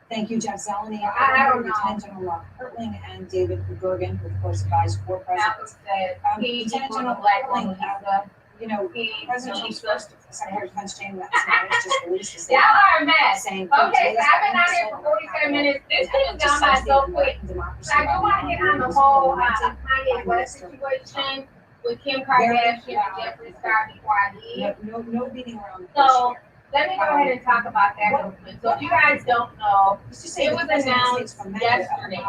Thank you, Jeff Zeleny. I don't know. Lieutenant General Rob Kurtling and David Gergen, who of course advised for President. Malcolm said, he Lieutenant was General a black Kurtling, woman. you know, He, President Trump's first Secretary of Defense James Mattis just released a y'all statement are mad. saying. Okay, so I've been out here for 47 minutes. This thing has gone by so quick. So I do want to get on the whole Kanye West situation with Kim Kardashian and Jeffree Star before I leave. No beating around the bush So here. let me go ahead and talk about that real quick. So if you guys don't know, it was announced yesterday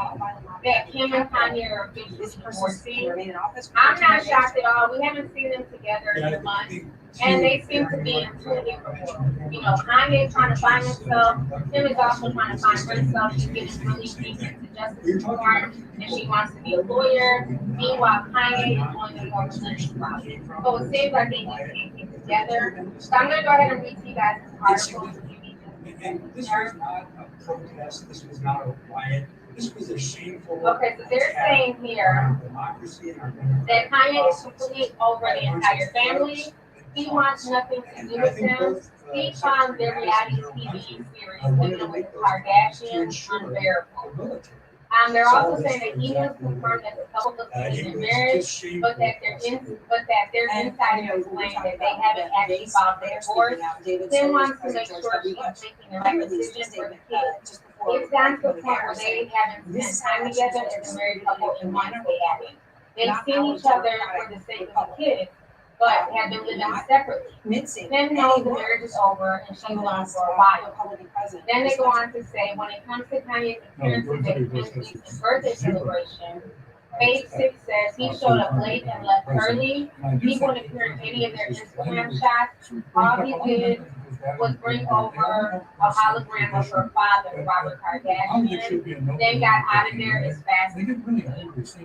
that Kim and Kanye are officially divorcing. I'm not shocked at all. We haven't seen them together in a month. And they seem to be in two different worlds. You know, Kanye trying to find himself. Kim is also trying to find herself. She's getting really deep into justice reform, and she wants to be a lawyer. Meanwhile, Kanye is on the more religious route. So it seems like they need to get together. So I'm going to go ahead and read to you guys this article. And this was not a protest, this was not a riot, This was a shameful. Okay, so they're saying here Democracy and our. that Kanye is completely over the entire family. He wants nothing to do with them. He found their reality TV series, Living with the Kardashians, unbearable. They're also saying that he has confirmed that the couple is in marriage, but that their insiders claim that they haven't actually filed for divorce. Tim wants to make sure she's making the right decision for the kids. It's gotten to the point where they haven't spent time together as a married couple in months they haven't. They've seen each other for the sake of the kids, but have been living separately. Tim knows the marriage is over and she's gone for a while. Then they go on to say, when it comes to Kanye's appearances at his birthday celebration, Page 6 says he showed up late and left early. He wouldn't appear in any of their Instagram shots. All he did was bring over a hologram of her father, Robert Kardashian, then got out of there as fast as he could.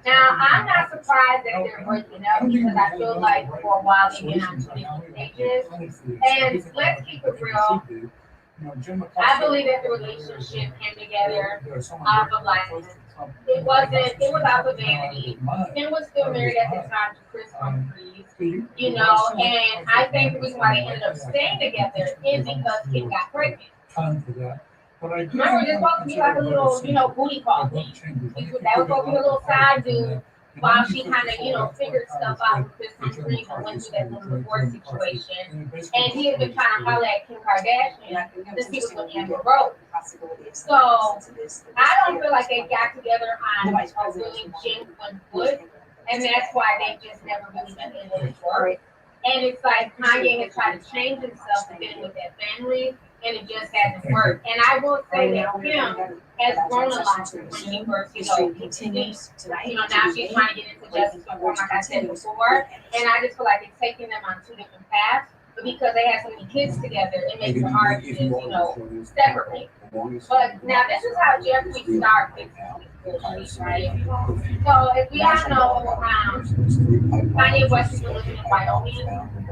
Now, I'm not surprised that they're breaking up because I feel like for a while they've been on two different pages. And let's keep it real. I believe that the relationship came together off of like, it was off of vanity. Kim was still married at the time to Chris Humphries, you know, and I think the reason why they ended up staying together is because Kim got pregnant. Remember, this was to be like a little, you know, booty call thing. That was supposed to be a little side dude while she kind of, you know, figured stuff out with Chris Humphries and went through that little divorce situation. And he had been trying to holler at Kim Kardashian since he was with Amber Rose. So I don't feel like they got together on a really genuine foot, and that's why they just never really done any of work. And it's like Kanye has tried to change himself to fit in with that family, and it just hasn't worked. And I will say that Kim has grown a lot when he first, you know, continues. You know, now she's trying to get into justice reform, like I said before. And I just feel like it's taking them on two different paths. But because they have so many kids together, it makes it hard to, you know, separate. But now this is how Jeffree Star fixes this, right? So if we all know, Kanye West is living in Wyoming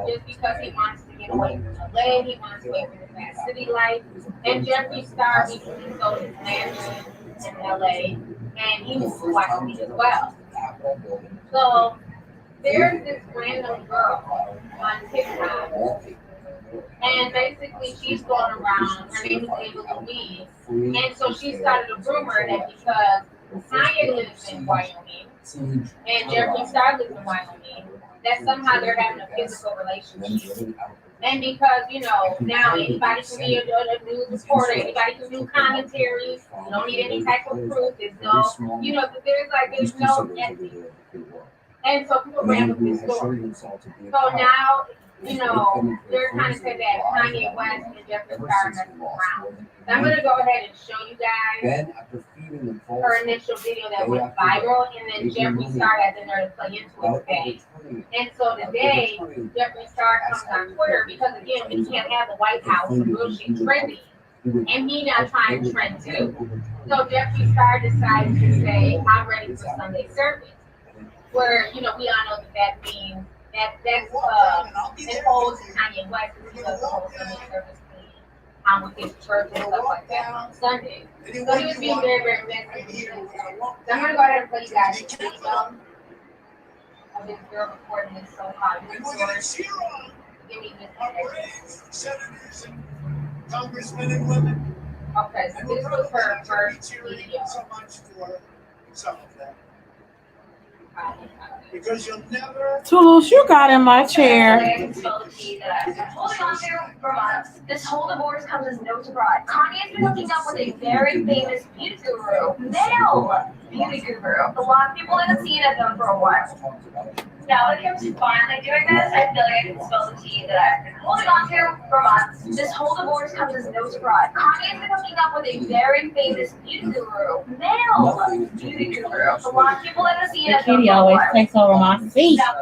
just because he wants to get away from LA, he wants to get away from the fast city life. And Jeffree Star recently sold his mansion in LA, and he moved to Wyoming as well. So there's this random girl on TikTok, and basically she's going around, her name is Ava Louise, and so she started a rumor that because Kanye lives in Wyoming, and Jeffree Star lives in Wyoming, that somehow they're having a physical relationship. And because, you know, now anybody can be a news reporter, anybody can do commentary, you don't need any type of proof, there's no, you know, there's no ethics. And so people ran with this story. So now, you know, they're kind of saying that Kanye West and Jeffree Star messing around. So I'm going to go ahead and show you guys her initial video that went viral, and then Jeffree Star had the nerve to play into it today. And so today, Jeffree Star comes on Twitter because, again, we can't have the White House some real shit trending. And me not trying to trend too. So Jeffree Star decided to say, I'm ready for Sunday service. Where, you know, we all know that means that's an ode to Kanye West, because he does the whole Sunday service thing with his church and stuff like that on Sunday. So he was being very, very messy. So I'm gonna go ahead and play you guys the video of this girl recording this so hot. Give me this Senators and congressmen and women. Okay, so this was her first video. So much for some of them. Because you'll never. Toulouse, you got in my chair. Holding on to for months. This whole divorce comes as no surprise. Kanye's been hooking up with a very famous beauty guru, male beauty guru. A lot of people in the scene have known for a while. Now that Kim's finally doing this, I feel like I can spill the tea that I've been holding on to for months. This whole divorce comes as no surprise. Kanye's been hooking up with a very famous beauty guru, male beauty guru. A lot of people in the scene have known Kitty for a always while. takes over my seat. Now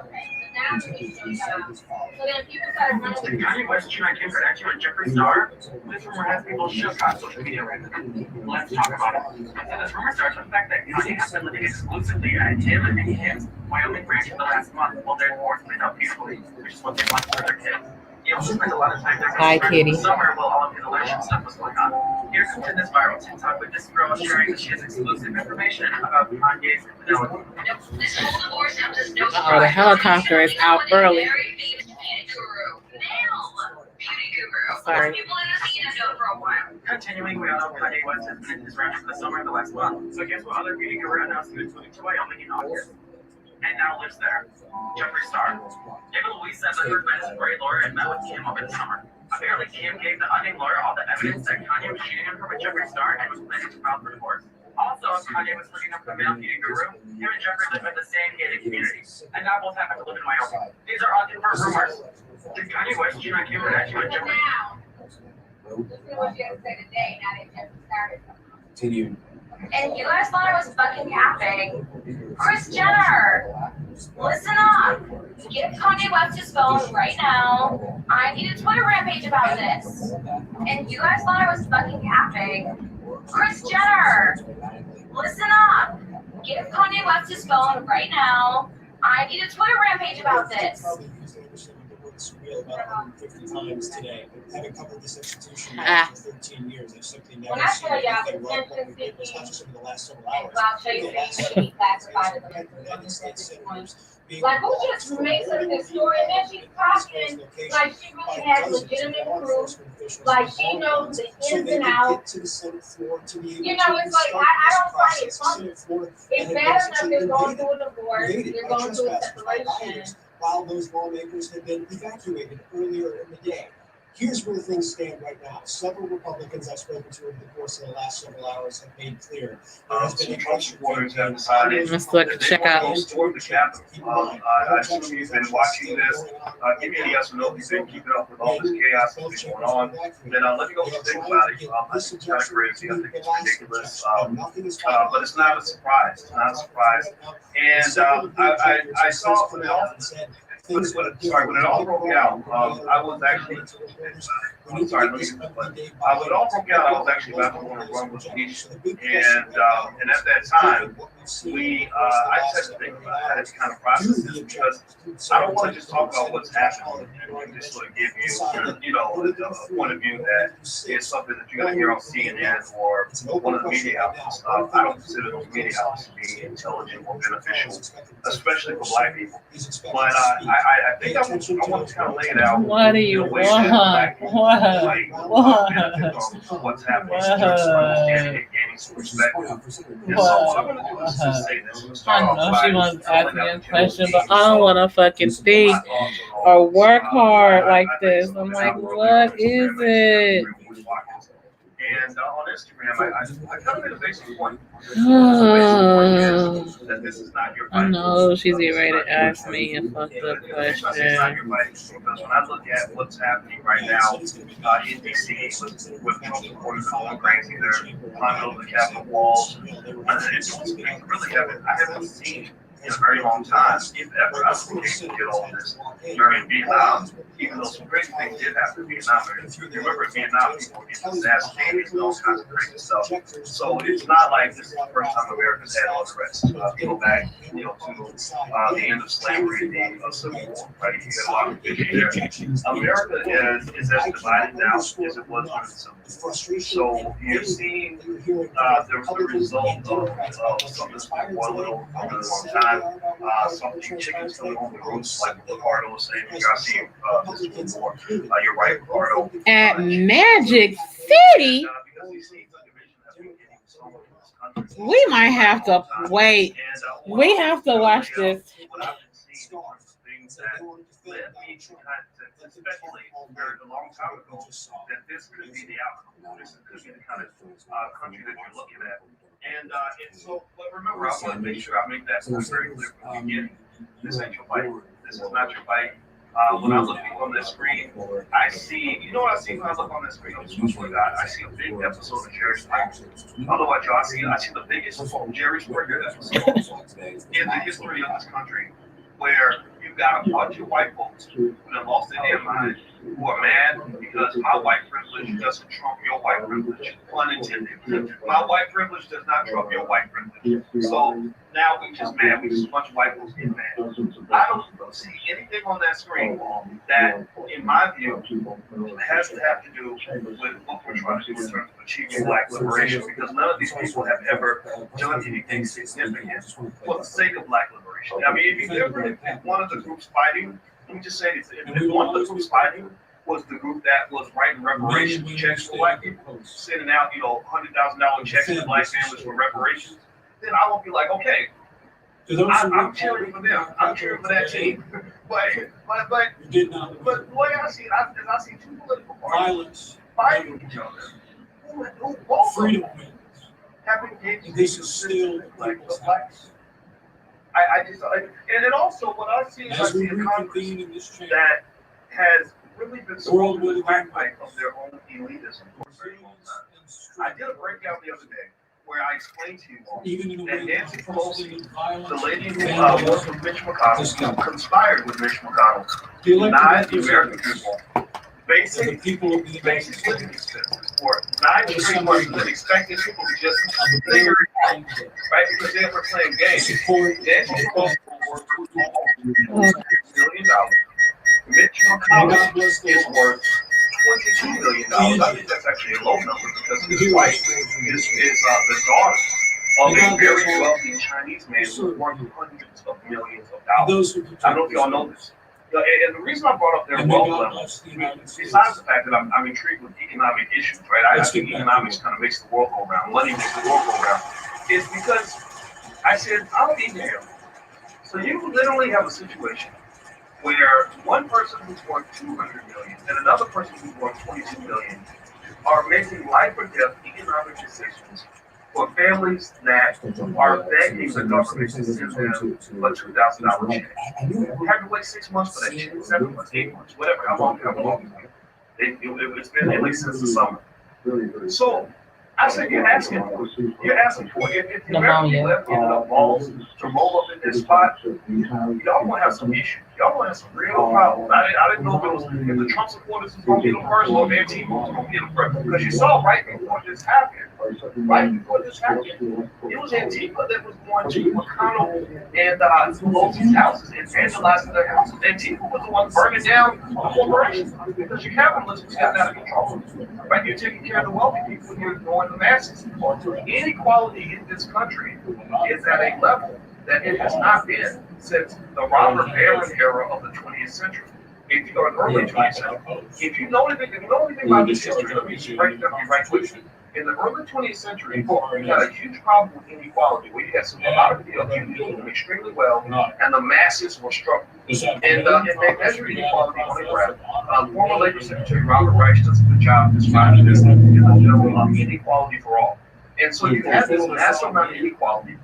let me show you guys. So then people started running with Kanye West cheating on Kim Kardashian and Jeffree Star. This rumor has people shook on social media right now. Let's talk about it. So this rumor starts with the fact that Kanye has been living exclusively at Tim and Kim's Wyoming ranch for the last month while their divorce played out peacefully, which is what they want for their kids. He also spent a lot of time there Hi, Kitty. in the summer while all of his election stuff was going on. Here's recent to this viral TikTok with this girl sharing that she has exclusive information about Kanye's infidelity. This whole divorce comes as no Oh, the surprise. helicopter is out early. Very famous beauty guru. Nail. Beauty guru. Sorry. People in the scene have known for a while. Continuing, we all know Kanye West has been in his round for the summer of the last month. So guess what other beauty guru announced he was moving to Wyoming in August? And now lives there. Jeffree Star. David Luiz said that her friend is a great lawyer and met with Kim over the summer. Apparently, Kim gave the unnamed lawyer all the evidence that Kanye was cheating on her with Jeffree Star and was planning to file for divorce. Also, as Kanye was looking up for the male beauty guru, him and Jeffree live in the same gated community, and now both happen to live in Wyoming. These are unconfirmed rumors. Did Kanye West cheat on Kim Kardashian with Jeffree? Now, listen to what you have to say today, now that just started. Continue. And you guys thought I was fucking yapping. Kris Jenner, listen up. Give Kanye West his phone right now. I need a Twitter rampage about this. And you guys thought I was fucking yapping. Kris Jenner, listen up. Give Kanye West his phone right now. I need a Twitter rampage about this. About 150 times today. Having covered this institution Ah. for 13 years, I've simply When never I seen tell y'all anything like what attention we've done. It's seeking, not just over the last several and hours. I'll show you things that he classified as a United States senators being like, who just makes up this story and then she's talking like she really has legitimate proof, like she knows the ins and outs. To the Senate floor to be able You know, it's like, I don't find it funny. It's bad enough they're going through a divorce, they're going through a separation. While those lawmakers had been evacuated earlier in the day. Here's where things stand right now. Several Republicans I've spoken to over the course of the last several hours have made clear there has been a Trump pressure supporters have campaign. decided Let's look, that they check want out. to storm the Capitol. I assume you've been watching this. Give me a yes or no if you've been keeping up with all this chaos that's been going on. And then let me know what you think about it. I think it's kind of crazy. I think it's ridiculous. But it's not a surprise. It's not a surprise. And I saw when it all when it all broke out, I was actually, I'm sorry, let me get this one. When it all broke out, I was actually about to want to run with Keisha. And at that time, I just had to think about it. I had to kind of process this because I don't want to just talk about what's happening and just sort of give you, a point of view that is something that you're going to hear on CNN or one of the media outlets. I don't consider those media outlets to be intelligent or beneficial, especially for Black people. But I think I want to kind of lay it out. What do you want? What? What's happening? Just understanding and gaining some perspective. And so what I'm going to do is just say this. I know she wants to ask me a question, but I don't want to fucking think or work hard like this. I'm like, what is it? And on Instagram, I kind of made a basic point. That this is not your fight. I know she's getting ready to ask me a fucked up It's not question. your fight because when I look at what's happening right now in DC with Trump supporters going crazy, they're climbing over the Capitol walls. I haven't seen in a very long time, if ever. I don't think they did all this during Vietnam, even though some crazy things did happen in Vietnam. If you remember in Vietnam, people were getting assassinated and all kinds of crazy stuff. So it's not like this is the first time America's had all the rest. Go back, to the end of slavery and the Civil War, right? You get a lot of vision there. America is as divided now as it was during the Civil War. So you've seen the result of something that's been boiling over for a long time. Something chickens coming on the roofs, like Ricardo was saying. You guys see this before. You're right, Ricardo. At Magic City, we might have to wait. We have to watch this. Especially a long time ago, that this could be the outcome. This could be the kind of country that you're looking at. And so, but remember, I want to make sure I make that point very clear from the beginning. This ain't your fight. This is not your fight. When I look on the screen, I see, you know what I see when I look on the screen? I see a big episode of Jerry Springer. Otherwise, y'all, I see the biggest Jerry Springer episode in the history of this country, where you've got a bunch of white folks who have lost their damn mind, who are mad because my white privilege doesn't trump your white privilege. Pun intended. My white privilege does not trump your white privilege. So now we just mad. We just a bunch of white folks get mad. I don't see anything on that screen that, in my view, has to have to do with what we're trying to do in terms of achieving black liberation, because none of these people have ever done anything significant for the sake of black liberation. I mean, if one of the groups fighting, let me just say this, if one of the groups fighting was the group that was writing reparations checks for black people, sending out, $100,000 checks to black families for reparations, then I won't be like, okay, I'm cheering for them. I'm cheering for that team. But the way I see it, I see two political parties fighting each other, who both Freedom have engaged This is still blacks. I just, and also what I see is I see a Congress that has really been so in the limelight of their own elitism for a very long time. I did a breakdown the other day where I explained to you all that Nancy Pelosi, the lady who worked with Mitch McConnell, conspired with Mitch McConnell to deny the American people basic living expenses for 9 straight months and expected people to just figure it out, right? Because they were playing games. Nancy Pelosi worth $1 million. Mitch McConnell is worth $22 million. I think that's actually a low number because his wife is the daughter of a very wealthy Chinese man who's worth hundreds of millions of dollars. I don't know if y'all know this. And the reason I brought up their wealth level, besides the fact that I'm intrigued with economic issues, right? I think economics kind of makes the world go round, money makes the world go round. It's because I said, I'll be there. So you literally have a situation where one person who's worth $200 million and another person who's worth $22 million are making life or death economic decisions for families that are begging the government to send them a $2,000 check. We have to wait 6 months for that check, 7 months, 8 months, whatever, how long it's been at least since the summer. So I said, you're asking for if the American people have enough balls to roll up in this spot, y'all gonna have some issues. Y'all gonna have some real problems. I didn't know if the Trump supporters was gonna get them first or if Antifa was gonna get them first. Because you saw right before this happened, it was Antifa that was going to McConnell and Pelosi's houses and vandalizing their houses. Antifa was the one burning down the corporations because your capitalism is getting out of control. Right? You're taking care of the wealthy people and you're ignoring the masses. Inequality in this country is at a level that it has not been since the Robert Barron era of the 20th century. Or the early 20th century. If you know anything about this history, let me just break it down right quick. In the early 20th century, you had a huge problem with inequality, where you had a lot of people doing extremely well, and the masses were struggling. And they measured inequality on a graph. Former Labor Secretary Robert Reich does a good job describing this in the general inequality for all. And so you had this massive amount of inequality.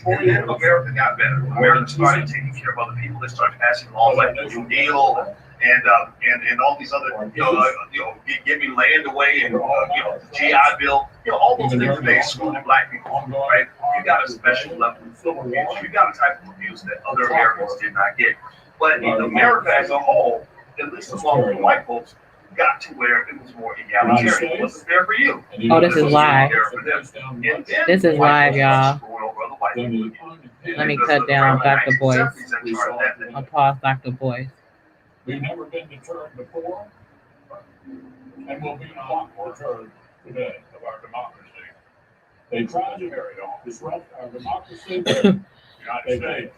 And then America got better. America started taking care of other people. They started passing laws like the New Deal and all these other, giving land away and GI Bill, all those things that they excluded black people, right? You got a special level of abuse. You got a type of abuse that other Americans did not get. But in America as a whole, at least among the white folks, got to where it was more egalitarian. It wasn't fair for you. Oh, this is live. This is live, y'all. Let me cut down Dr. Boyce. I'll pause Dr. Boyce. We've never been deterred before, and will be not deterred today of our democracy. They tried to disrupt our democracy. United States.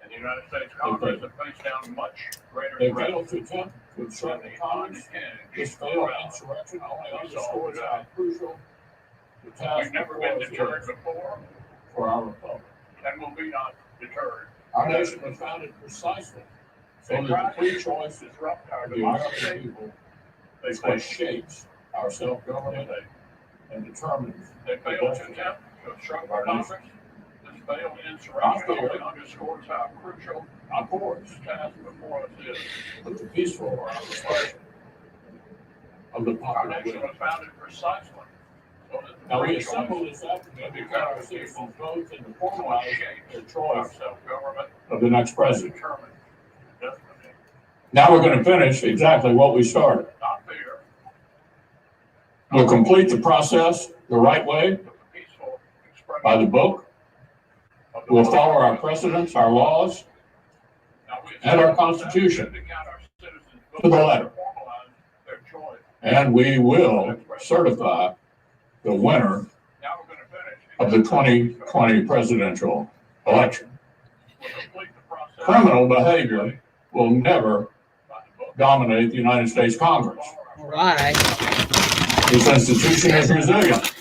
And the United States Congress have faced down much greater threats. They failed to attempt to obstruct the economy. This failed insurrection only underscores how crucial the task. We've never been deterred before for our republic, and will be not deterred. Our nation was founded precisely so that free choice disrupt our democracy. They shapes our self-government and determines. They failed to attempt to obstruct our Congress. This failed insurrection only underscores how crucial our task before us is. But the peaceful participation of the population was founded precisely. So that now we assemble this afternoon because our citizens vote in the formalized their choice of the next president. Now we're gonna finish exactly what we started. Not fair. We'll complete the process the right way, But the peaceful expression by the book. of the We'll follow our precedents, our laws, Now, we and our Constitution to count our citizens to the letter. formalize their choice. And we will certify the winner Now we're gonna finish. of the 2020 presidential election. We'll complete the process. Criminal behavior will never By the book. dominate the United States Congress. Why? This institution is resilient.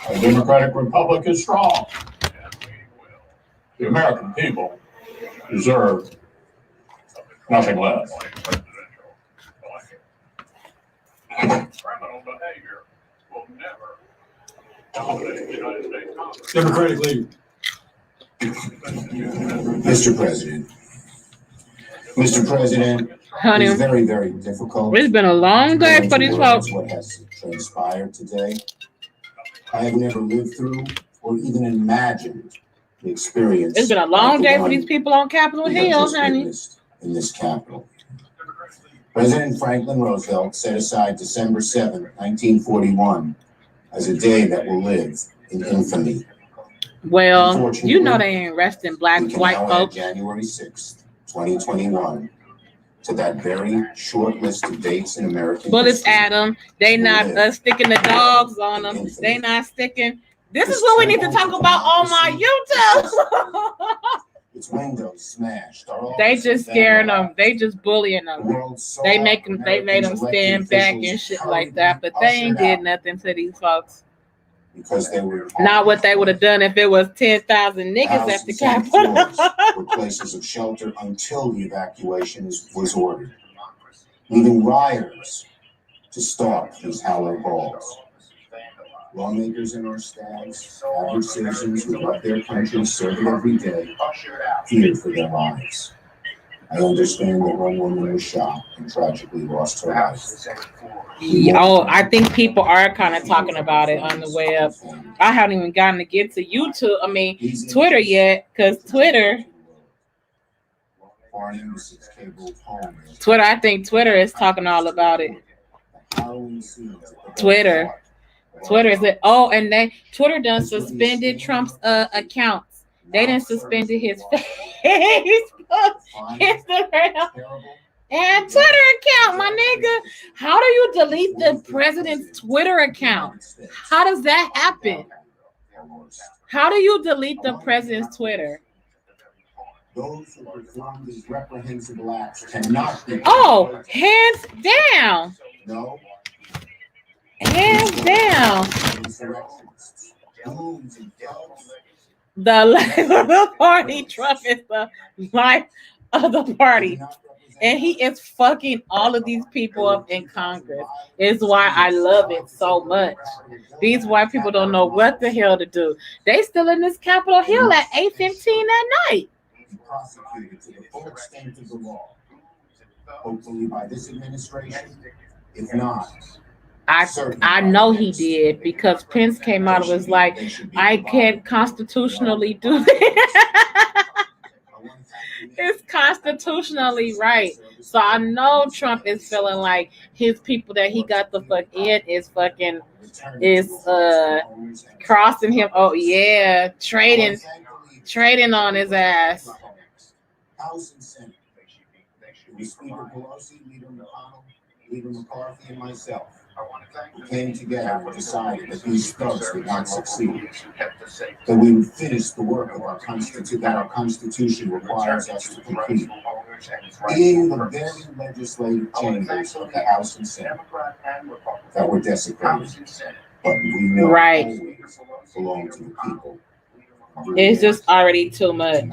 Our democratic republic is strong. And we will. The American people deserve nothing less. Presidential election. Criminal behavior will never dominate the United States Congress. Democratic leader. Mr. President. Mr. President, Honey, it's very, very difficult. it's been a long day for these folks. What has transpired today. I have never lived through or even imagined the experience. It's been a long day for these people on Capitol we have Hill, just honey. witnessed in this Capitol. President Franklin Roosevelt set aside December 7th, 1941 as a day that will live in infamy. Well, you know they ain't arresting black We can white now add folks. January 6th, 2021 to that very short list of dates in American Bullets history. at them. They not sticking the dogs on them. They not sticking. This is what we need to talk about on my YouTube. Its windows smashed. Our They offices just scaring vandalized. them. They just bullying The them. world saw They made them Americans stand elected back and officials shit like that. But they ain't ushered did out nothing to these folks. because they were Not what they would have done if it was 10,000 niggas at the houses and Capitol. floors were places of shelter until the evacuation was ordered, leaving rioters to stalk these hallowed halls. Lawmakers in our staffs, average citizens who love their country, serve it every day, feared for their lives. I understand that one woman was shot and tragically lost her life. Oh, I think people are kind of talking about it on the way up. I haven't even gotten to get to YouTube. I mean, Twitter yet, because Twitter, I think Twitter is talking all about it. Twitter is it? Oh, and Twitter done suspended Trump's accounts. They done suspended his Facebook, Instagram, and Twitter account, my nigga. How do you delete the president's Twitter account? How does that happen? How do you delete the president's Twitter? Those who perform these reprehensible acts cannot be. Oh, hands down. No. Hands down. Insurrectionists, goons and thugs. The life of the party. Trump is the life of the party. And he is fucking all of these people up in Congress. It's why I love it so much. These white people don't know what the hell to do. They still in this Capitol Hill at 8:15 at night. Prosecuted to the full extent of the law. Hopefully by this administration, if not. I know he did, because Pence came out and was like, I can't constitutionally do that. It's constitutionally right. So I know Trump is feeling like his people that he got the fuck in is crossing him. Oh yeah, trading on his ass. House and Senate. It was Speaker Pelosi, Leader McConnell, Leader McCarthy, and myself. We came together and decided that these thugs would not succeed. That we would finish the work of our Constitution requires us to complete in the very legislative chambers of the House and Senate that were desecrated. But we know always belong to the people. It's just already too much.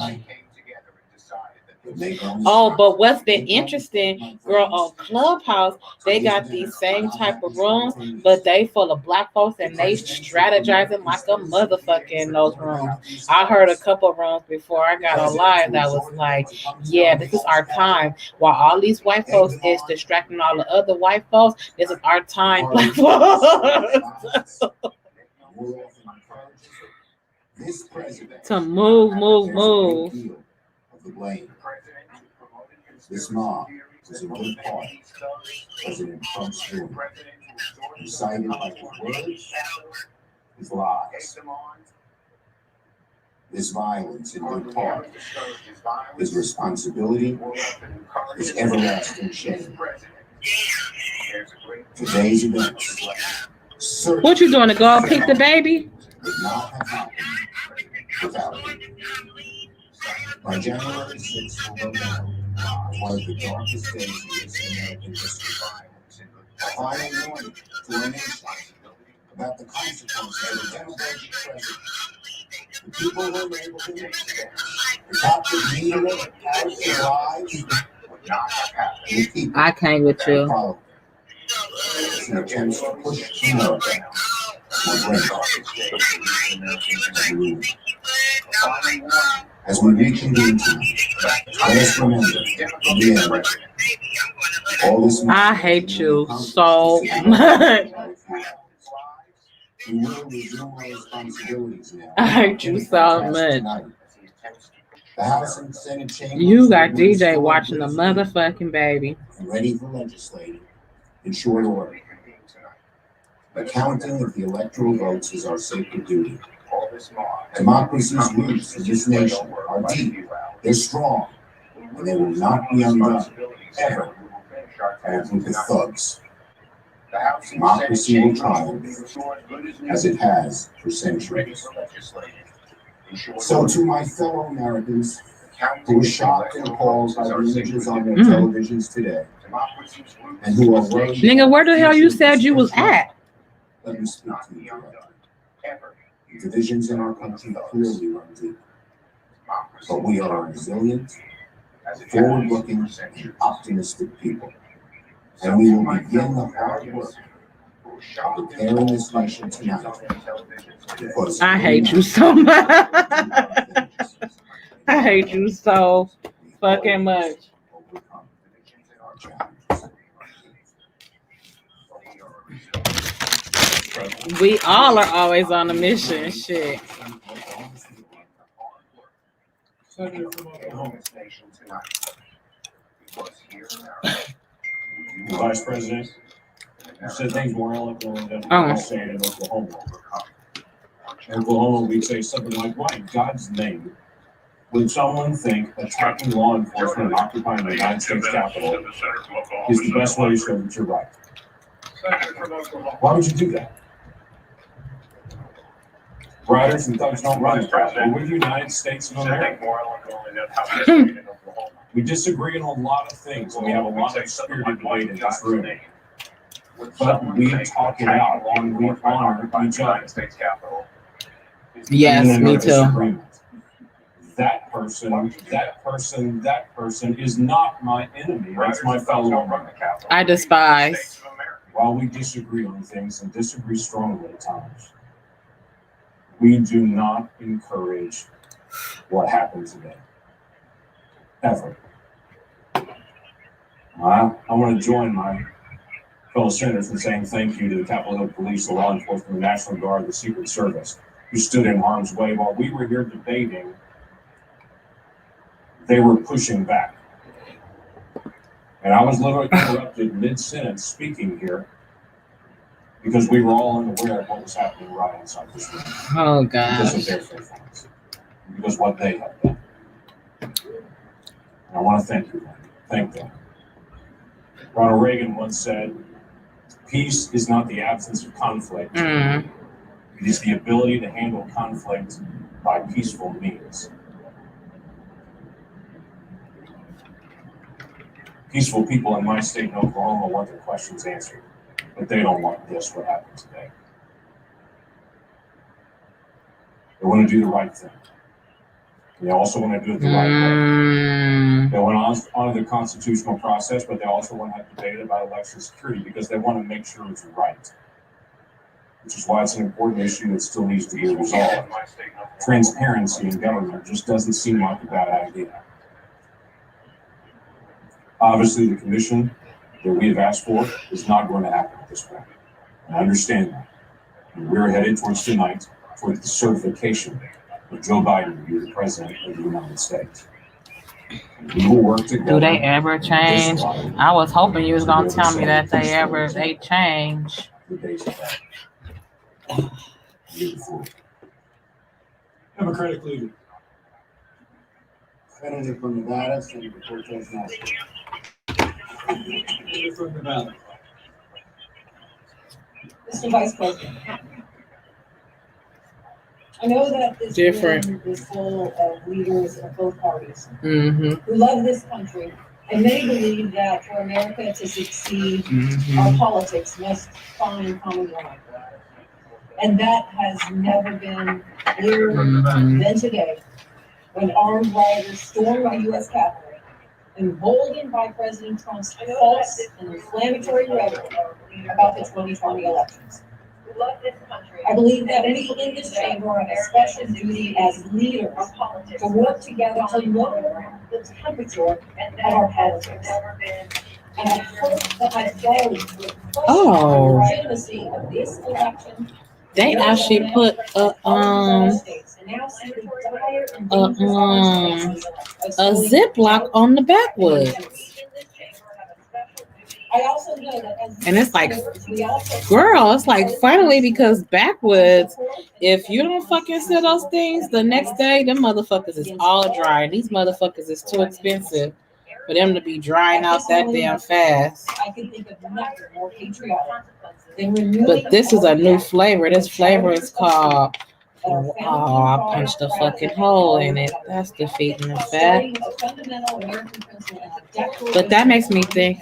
Oh, but what's been interesting, girl, on Clubhouse, they got these same type of rooms, but they full of black folks and they strategizing like a motherfucker in those rooms. I heard a couple of rooms before I got on live that was like, yeah, this is our time. While all these white folks is distracting all the other white folks, this is our time, black folks. To move. This mob was in good part President Trump's doing. Recited like his words, his lies. This violence in good part, his responsibility, his everlasting shame. Today's events. What you doing to go pick the baby? Would not have happened without him. By January 6th will go down as one of the darkest days in this American history. A final warning to our nation about the consequences of a democratic president. The people who were able to make it, the captive media that carried their lives, would not have happened. The people I can't with you. followed in attempts to push America down. As we reconvene tonight, let us remember again, all this I hate you so much. we will resume our responsibilities now. I hate you so much. The House and Senate chambers You got DJ watching the motherfucking baby. and ready for legislating in short order. The counting of the electoral votes is our sacred duty. Democracy's roots in this nation are deep, they're strong, and they will not be undone, ever, by a group of thugs. Democracy will triumph, as it has for centuries. So to my fellow Americans who were shocked and appalled by the images on their televisions today, and who are worried, Nigga, where the hell you said you was at? let me speak to you directly. The divisions in our country clearly run deep, but we are a resilient, forward-looking, and optimistic people. And we will begin the hard work of preparing this nation tonight. Because I hate you so much. I hate you so fucking much. We all are always on a mission. Shit. Vice President, you said things more eloquently than I say it in Oklahoma. In Oklahoma, we'd say something like, why in God's name would someone think attacking law enforcement and occupying the United States Capitol is the best way to show that you're right? Why would you do that? Riders and thugs don't run the Capitol. We're the United States of America. We disagree on a lot of things, and we have a lot of spirited debate in this room. But we talk it out, and we honor each other. Yes, me too. That person is not my enemy. That's my fellow American. I despise. While we disagree on things and disagree strongly at times, we do not encourage what happened today. Ever. I want to join my fellow senators in saying thank you to the Capitol Hill Police, the law enforcement, the National Guard, the Secret Service, who stood in harm's way while we were here debating. They were pushing back. And I was literally interrupted mid-sentence speaking here because we were all unaware of what was happening right inside this room. Oh, Because of gosh. their faithfulness. Because what they have done. And I want to thank you. Thank them. Ronald Reagan once said, peace is not the absence of conflict. It is the ability to handle conflict by peaceful means. Peaceful people in my state in Oklahoma want their questions answered, but they don't want this, what happened today. They want to do the right thing. They also want to do it the right way. They want to honor the constitutional process, but they also want to have debate about election security because they want to make sure it's right. Which is why it's an important issue that still needs to be resolved. Transparency in government just doesn't seem like a bad idea. Obviously, the commission that we have asked for is not going to happen at this point. I understand that. And we're headed towards tonight, towards the certification of Joe Biden to be the president of the United States. We will work together. Do they ever change? I was hoping you was gonna tell me that they change. Beautiful. Democratic leader. Senator from Nevada, Senator Cortez Masto. Senator from Nevada. Mr. Vice President. I know that this Different. room is full of leaders of both parties Mm-hmm. who love this country, and many believe that for America to succeed, our Mm-hmm. politics must find common ground. And that has never been clearer Mhm. than today, when armed rioters stormed the U.S. Capitol, emboldened by President Trump's false and inflammatory rhetoric about the 2020 elections. I believe that we in this chamber have a special duty as leaders to work together to lower the temperature of our politics. And I hope that my colleagues will question the legitimacy of this election. They actually put a Ziploc on the backwoods. I also know that as And it's like, we also girl, it's like finally, because backwoods, if you don't fucking sell those things, the next day, them motherfuckers is all dry. And these motherfuckers is too expensive for them to be drying out that damn fast. I can think of nothing more patriotic than renewing. But this is a new flavor. This flavor is called, oh, I punched a fucking hole in it. That's defeating the fat. starting a fundamental American principle in the Declaration But that makes me think,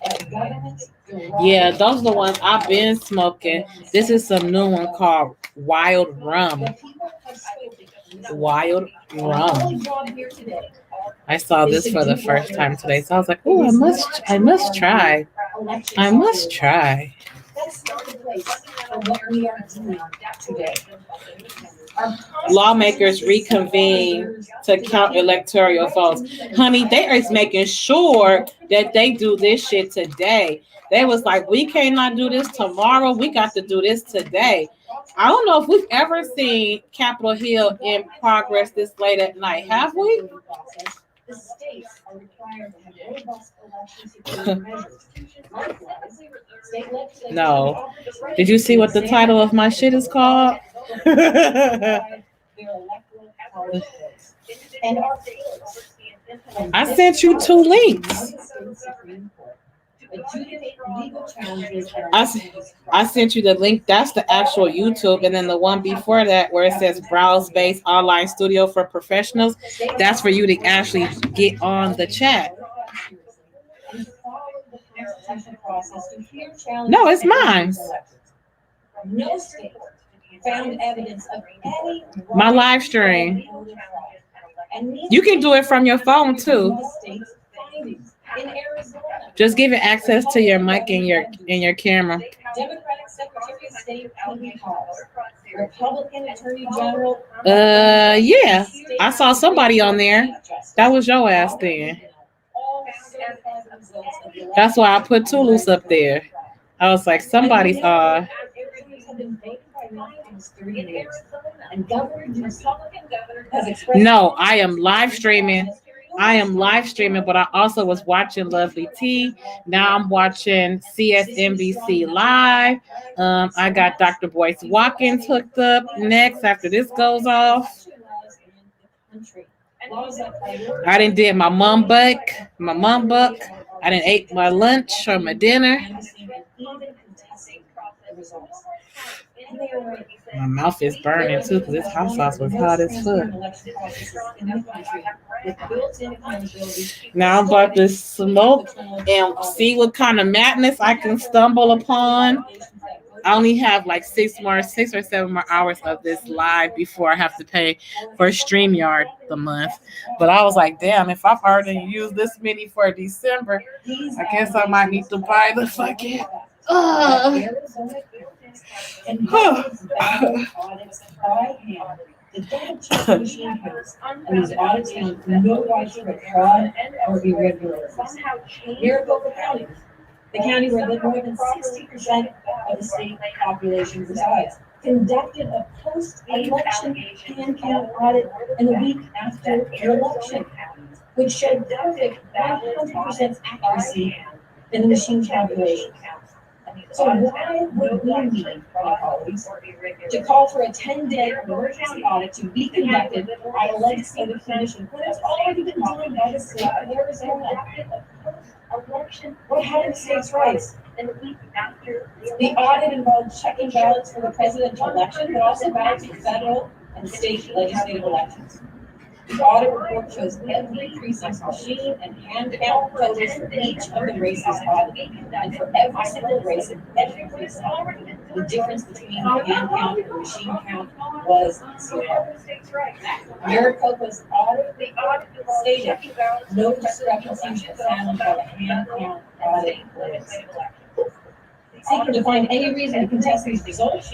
of government derived yeah, those are the ones I've been smoking. This is some new one called Wild Rum. The people have spoken. Wild Our Rum. only job here today I saw this for the first time today, so I was like, oh, I must try. I must try. That's not the place for what we are doing today. Lawmakers reconvene to count electoral votes. Honey, they are making sure that they do this shit today. They was like, we cannot do this tomorrow. We got to do this today. I don't know if we've ever seen Capitol Hill in progress this late at night. Have we? The states are required to have robust election security measures. Likewise, state legislatures No. offer the right Did you see what the title of my shit is called? to provide their electoral college votes. And our courts I sent you 2 links. adjudicate legal challenges at our I sent you the link. That's the actual YouTube. And then the one before that where it says browse-based online studio for professionals. That's for you to actually get on the chat. No, it's mine. No state found evidence of any. My live stream. You can do it from your phone too. In Arizona, Just give it access to your mic and your camera. Democratic Secretary of State Amy Hall, Republican Attorney General. Yeah. I saw somebody on there. That was your ass then. That's why I put Toulouse up there. I was like, somebody's And Governor Newsom has expressed. No, I am live streaming. But I also was watching Lovely T. Now I'm watching CSNBC Live. I got Dr. Boyce Watkins hooked up next after this goes off. I done did my mum buck. I done ate my lunch or my dinner. My mouth is burning too because this hot sauce was hot as fuck. Now I'm about to smoke and see what kind of madness I can stumble upon. I only have like 6 or 7 more hours of this live before I have to pay for StreamYard the month. But I was like, damn, if I've already used this many for December, I guess I might need to buy the fucking. The data check machine hosts and these audits found no widespread fraud or irregularities. Maricopa County, the county where more than 60% of the state population resides, conducted a post-election hand count audit in the week after the election. which showed perfect 100% accuracy in the machine calculations. So why would we need, my colleagues, to call for a 10-day emergency audit to be conducted by a legislative commission when it's already been done by the state of Arizona? What happened to states' rights? The audit involved checking ballots for the presidential election, but also ballots for federal and state legislative elections. The audit report shows every precinct's machine and hand count totals for each of the races audited. And for every single race in every precinct, the difference between the hand count and the machine count was zero. Maricopa's audit stated no discrepancies were found by the hand count audit limits. Seeking to find any reason to contest these results,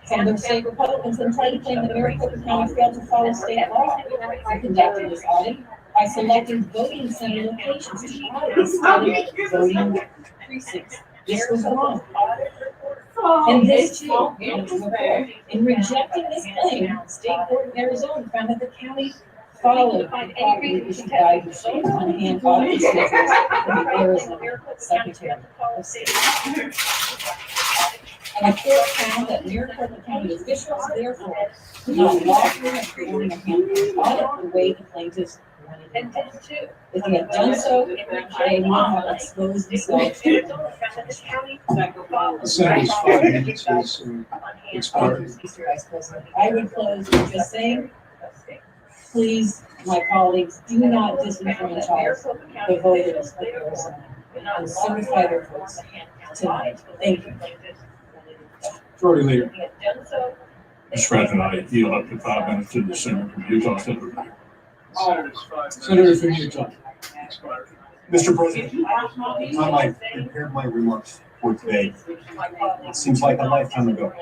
some of the state Republicans then tried to claim that Maricopa County failed to follow state law. I conducted this audit by selecting voting center locations to audit the study voting precincts. This was wrong. And this too, in rejecting this claim, the state court in Arizona found that the county followed the properly issued guidance on hand audit procedures from the Arizona Secretary of State. And the court found that Maricopa County officials therefore did not lawfully perform a hand audit the way the plaintiffs wanted them to. If they had done so, they would have exposed themselves to The Senate's 5 minutes is expired. Mr. Vice President, I would close with just saying, please, my colleagues, do not disenfranchise the voters of Arizona and certify their votes tonight. Thank you. Majority Leader. Mr. President, I yield up to 5 minutes to the Senator from Utah. Senator from Utah. Mr. President, I prepared my remarks for today. It seems like a lifetime ago.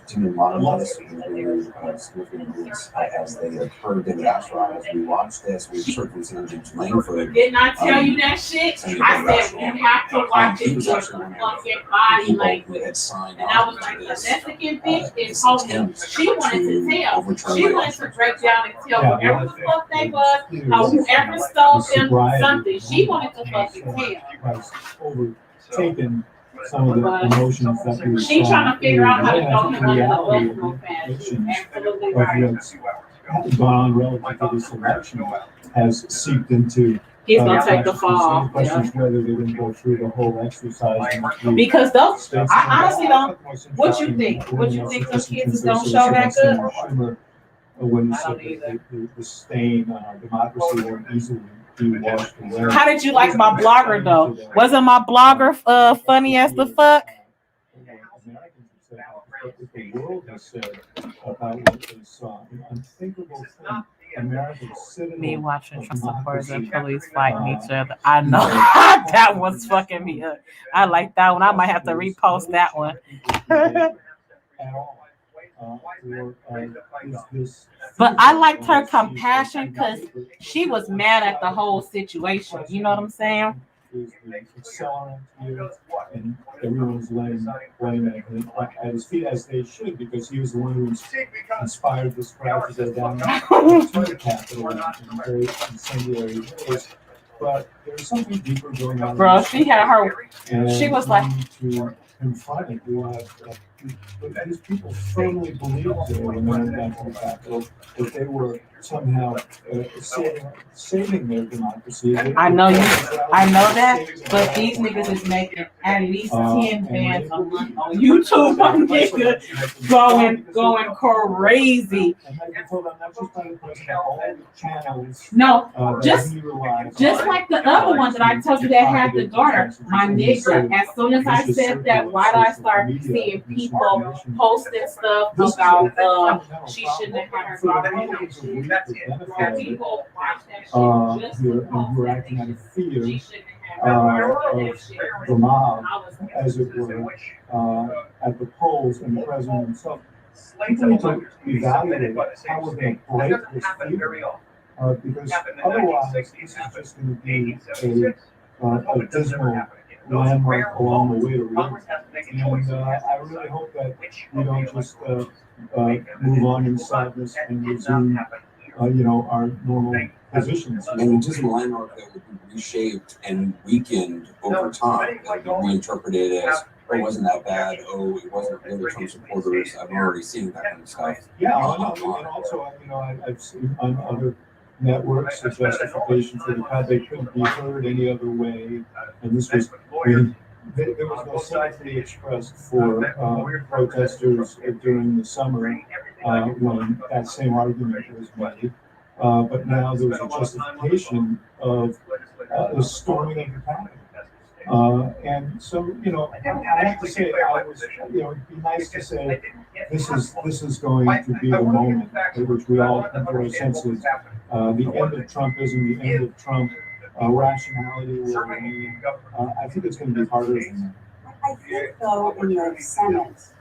To a lot of us, significant events as they occurred in Asheville. As we watched this, we certainly seen James Langford. Didn't I tell you that shit? I said you have to watch it with your fucking body language. And I was like, the Mexican bitch is holding. She wanted to tell. She wanted to break down and tell whatever the fuck they was, how whoever stole them something. She wanted to fucking tell. Overtaken some of the emotions that we She saw. trying to figure out how to go The reality of real the fast. elections Absolutely of right. what's gone on relative to this election has seeped into. He's gonna take the fall. The question is whether they didn't go through the whole exercise. Because those, I honestly don't. What you think? What you think those kids is gonna show back up? When he said that the stain on our democracy won't easily be washed away. How did you like my blogger though? Wasn't my blogger funny as the fuck? What the world has said about what they saw, an unthinkable thing. Me watching Trump supporters and police fighting each other. I know that was fucking me up. I like that one. I might have to repost that one. But I liked her compassion because she was mad at the whole situation. You know what I'm saying? And everyone's laying at his feet as they should, because he was the one who inspired this crowd to go down to the Capitol in very incendiary ways. But there's something deeper going on. Bro, she had her. She was like. To confront it, these people firmly believed that when they went down to the Capitol that they were somehow saving their democracy. I know that, but these niggas is making at least 10 bands a month on YouTube, my nigga, going crazy. No, just like the other one that I told you that had the daughter, my nigga. As soon as I said that, why did I start seeing people posting stuff about she shouldn't have had her daughter? People watch that shit who are acting out of fear of the mob, as it were, at the polls, and the president himself. People need to evaluate how we're going to break this fear, because otherwise this is just going to be a dismal landmark along the way to real. And I really hope that we don't just move on in sadness and resume our normal positions. And just line art that would be reshaped and weakened over time, that would be reinterpreted as, oh, it wasn't that bad, oh, it wasn't really Trump supporters. I've already seen that kind of stuff. Yeah, and also, I've seen on other networks the justification for the fact they couldn't be heard any other way, and this was, there was no sympathy expressed for protesters during the summer when that same argument was made. But now there's a justification of the storming of the Capitol. And so, I have to say, it'd be nice to say this is going to be the moment at which we all come to our senses. The end of Trumpism, the end of Trump rationality will remain. I think it's going to be harder than that. I think though in the Senate,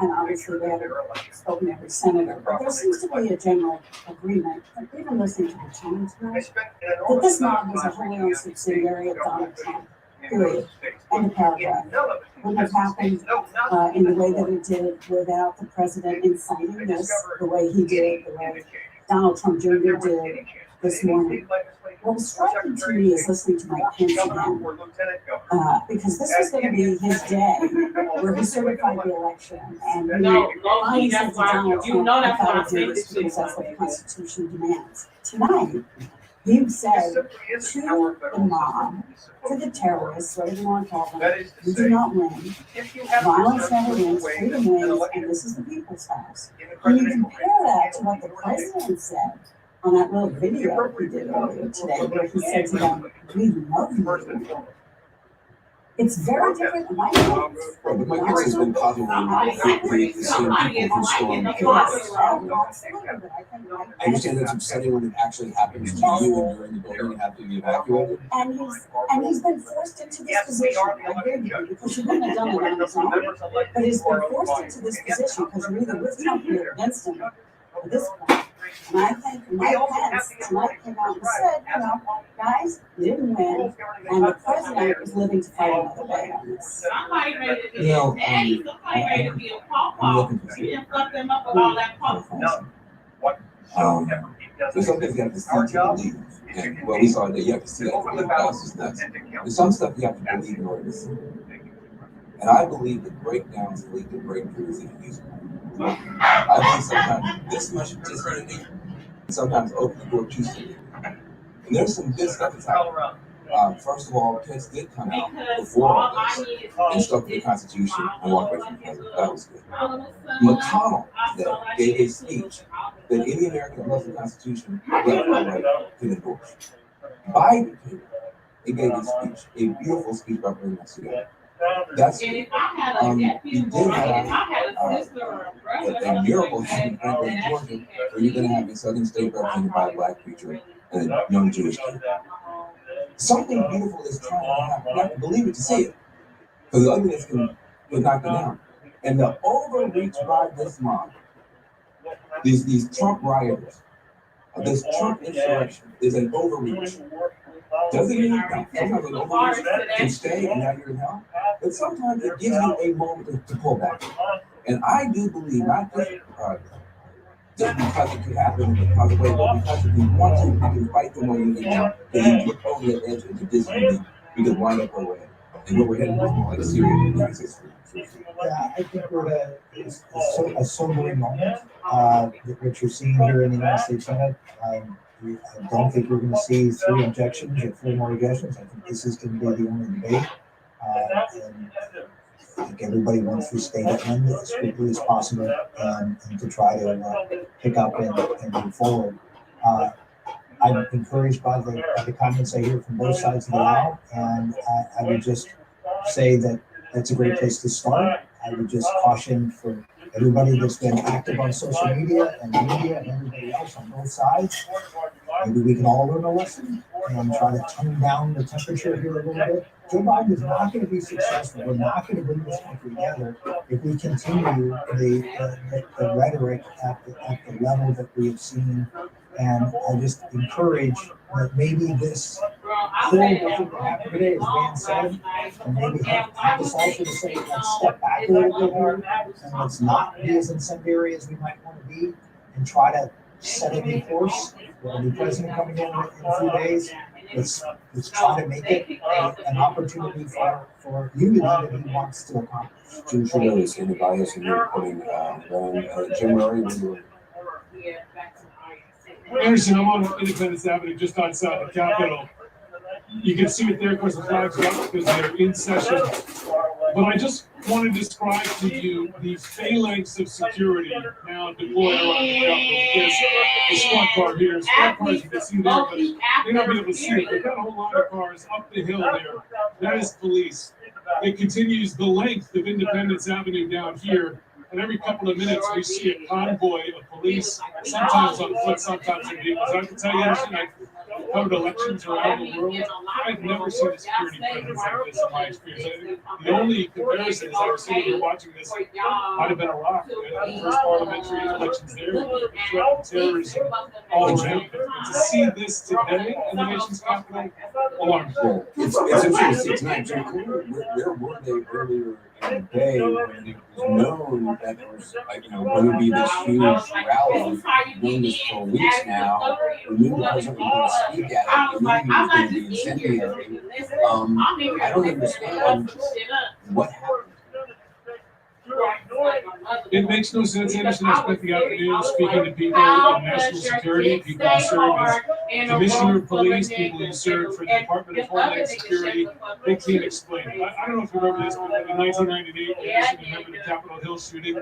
and obviously they haven't spoken to every senator, but there seems to be a general agreement, even listening to the Times tonight, that this mob was a wholly owned subsidiary of Donald Trump, period. End of paragraph. Wouldn't have happened in the way that it did without the president inciting this, the way he did, the way Donald Trump Jr. did this morning. What was striking to me is listening to Mike Pence again, because this was going to be his day where he certified the election, and he said to Donald Trump, "You got to do this because that's what the Constitution demands." Tonight, he said to the mob, to the terrorists, whatever you want to call them, "You do not win. Violence never wins. Freedom wins, and this is the people's house." When you compare that to what the president said on that little video he did earlier today, where he said to them, "We love you." It's very different. My But Mike Pence has been copying the same people who stormed the Capitol. I understand that's upsetting when it actually happens to you and you're in the building and have to be evacuated. And he's been forced into this position. I agree with you, because he wouldn't have done it on his own. But he's been forced into this position because you're either with Trump or against him at this point. And I think Mike Pence tonight came out and said, guys, you didn't win, and the president is living to fight another day on this. Somebody ready to be a daddy, somebody ready to be a pawpaw. You didn't fuck them up with all that pawpaw. There's some things you have to see to believe. And well, we saw that you have to see that to believe that's nuts. There's some stuff you have to believe in order to see. And I believe that breakdowns lead to breakthroughs in music. I believe sometimes this much disunity sometimes opens the door too soon. And there's some good stuff that's happening. First of all, Pence did come out before all this and stuck to the Constitution and walk away from the president. That was good. McConnell gave a speech that any American who loves the Constitution left or right can endorse. Biden came out and gave a speech, a beautiful speech about bringing us together. That's And if I had a nephew, or if I had a sister or a brother, a miracle happened in Georgia, where you're going to have a Southern state represented by a black preacher and a young Jewish kid. Something beautiful is trying to happen. You have to believe it to see it, because the ugliness can knock you down. And the overreach by this mob, these Trump rioters, this Trump insurrection is an overreach. Doesn't mean sometimes an overreach can stay and now you're in hell, but sometimes it gives you a moment to pull back. And I do believe, not just because it could happen because of way, but because if we want to, we can fight the way we can. And look over the edge into disbelief, we can wind up where we're headed. And where we're headed is more like serious history. Yeah, I think we're at a sobering moment. What you're seeing here in the United States Senate, I don't think we're going to see 3 objections or 4 more objections. I think this is going to be the only debate. And I think everybody wants to stay at end as quickly as possible and to try to pick up and move forward. I'm encouraged by the comments I hear from both sides of the aisle, and I would just say that that's a great place to start. I would just caution for everybody that's been active on social media and everybody else on both sides. Maybe we can all learn a lesson and try to tone down the temperature here a little bit. Joe Biden is not going to be successful. We're not going to bring this country together if we continue the rhetoric at the level that we have seen. And I just encourage that maybe this whole thing that happened today, as Dan said, and maybe have us also to say, let's step back a little bit here and let's not be as incendiary as we might want to be and try to set it in force. With a new president coming in a few days, let's try to make it an opportunity for unity that he wants to accomplish. Jim Trudeau is in the bias and you're putting, Jim Murray, when you Anderson, I'm on Independence Avenue, just outside the Capitol. You can see it there because the flags are up because they're in session. But I just want to describe to you the phalanx of security now deployed around the Capitol. There's the squad car here, squad cars you can see there, but you may not be able to see it. They've got a whole line of cars up the hill there. That is police. It continues the length of Independence Avenue down here. And every couple of minutes, we see a convoy of police, sometimes on foot, sometimes in vehicles. I can tell you, Anderson, I've covered elections around the world. I've never seen a security presence like this in my experience. The only comparison is I was sitting here watching this, might have been Iraq, the first parliamentary elections there, the threat of terrorism all around. To see this today in the nation's capital, alarms. It's interesting tonight, Jim, where were they earlier in the day when it was known that there was, going to be this huge rally, known this for weeks now, we knew the president was going to speak at it, we knew he was going to be incendiary. I don't understand what happened. It makes no sense, Anderson. I spent the afternoon speaking to people in national security, people who serve as commissioner of police, people who serve for the Department of Homeland Security. They can't explain it. I don't know if you remember this, but in 1998, Anderson, remember the Capitol Hill shooting?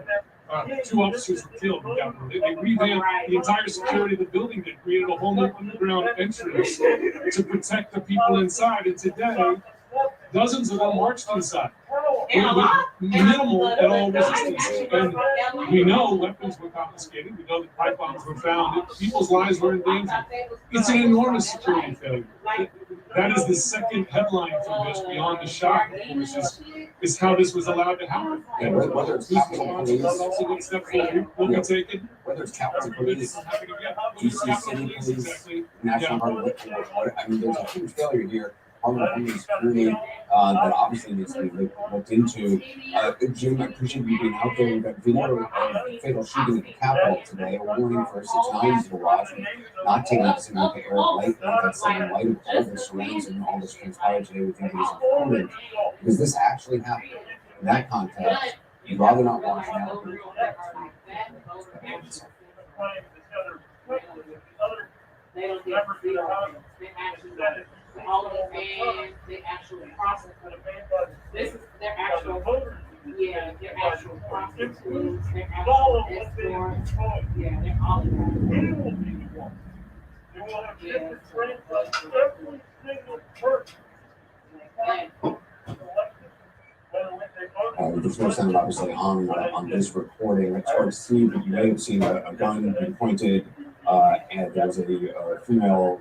2 officers were killed in Capitol. They revamped the entire security of the building. They created a whole new underground entrance to protect the people inside. And today, dozens of them marched inside with minimal at all resistance. And we know weapons were confiscated. We know that pipe bombs were found. People's lives were in danger. It's an enormous security failure. That is the second headline from this, beyond the shock, of course, is how this was allowed to happen. Yeah, whether it's Capitol Police, also what step forward will be taken. whether it's Capitol Police, DC City Police, National Guard, I mean, there's a huge failure here. Homeland Security that obviously needs to be looked into. Jim, I appreciate you being out there. We've got video of fatal shooting at the Capitol today. A warning for 690s to watch and not taking this into Eric lightly. That's in light of all the surrounds and all this transpired today. We think it is important because this actually happened. In that context, you'd rather not watch that. They don't get they actually all of the fans, they actually process. This is their actual, their actual prostitutes, their actual escorts. Yeah, they're all There's no sound obviously on this recording. It's hard to see, but you may have seen a gun being pointed, and there's a female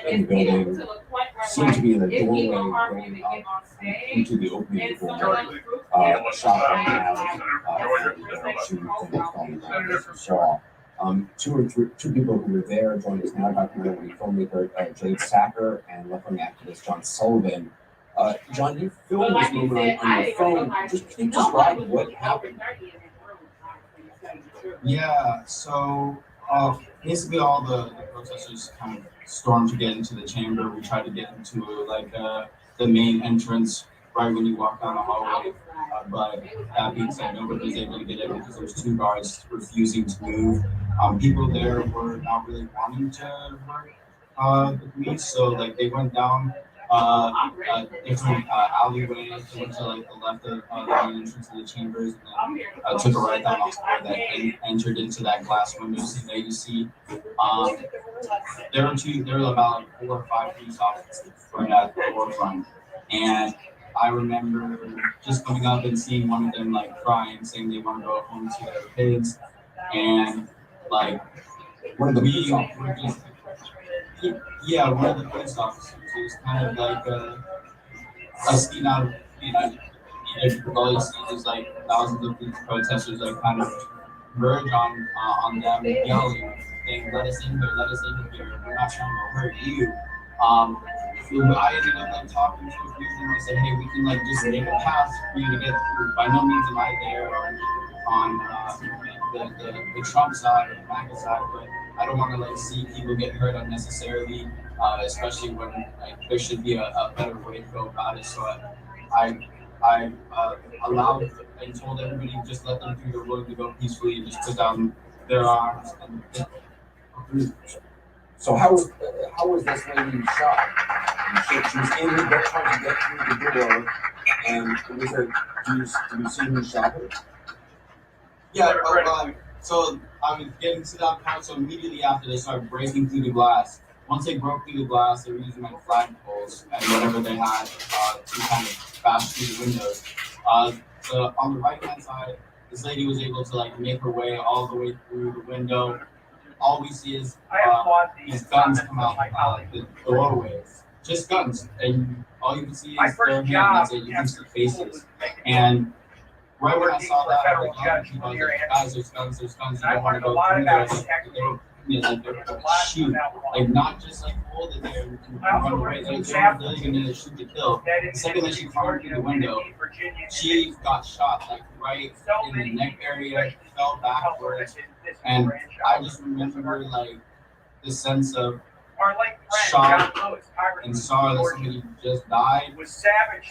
in the building, seemed to be in the doorway going up into the opening of the door. Shot right now, she saw. Two people who were there joined us now, documentary filmmaker Jade Sacker and left-wing activist John Sullivan. John, you filmed this moment on your phone. Just can you describe what happened? Yeah, so basically all the protesters kind of stormed to get into the chamber. We tried to get into the main entrance right when you walk down the hallway. But that being said, nobody was able to get in because there's 2 guards refusing to move. People there were not really wanting to hurt the police, so they went down a different alleyway. They went to the left of the main entrance of the chambers, and then took a right down the hall that entered into that glass window that you see. There were about 4 or 5 police officers right at the forefront, and I remember just coming up and seeing one of them crying, saying they want to go home to their kids, and one of the police officers. Yeah, one of the police officers. It was kind of a scene out of, all you see is thousands of these protesters kind of merge on them, yelling, saying, let us in here, we're not trying to hurt you. I ended up talking to a few of them. I said, hey, we can just make a path for you to get through. By no means am I there on the Trump side or the MAGA side, but I don't want to like see people get hurt unnecessarily, especially when like there should be a better way to go about it. So I allowed and told everybody just let them do their work to go peacefully and just put down their arms. So how was this lady shot? She was in the door trying to get through the door, and did you see who shot her? Yeah, so I was getting to that part, so immediately after they started breaking through the glass. Once they broke through the glass, they were using like flagpoles and whatever they had to kind of bash through the windows. On the right-hand side, this lady was able to like make her way all the way through the window. All we see is these guns come out the doorways, just guns, and all you can see is their hands. That's it. You can see faces, and right when I saw that, I was like, guys, there's guns. You don't want to go through there. They're shoot, like not just like hold it there and run away. Like they're really gonna shoot to kill. The second that she climbed through the window, she got shot like right in the neck area, fell backwards, and I just remember like the sense of shock and sorrow that somebody just died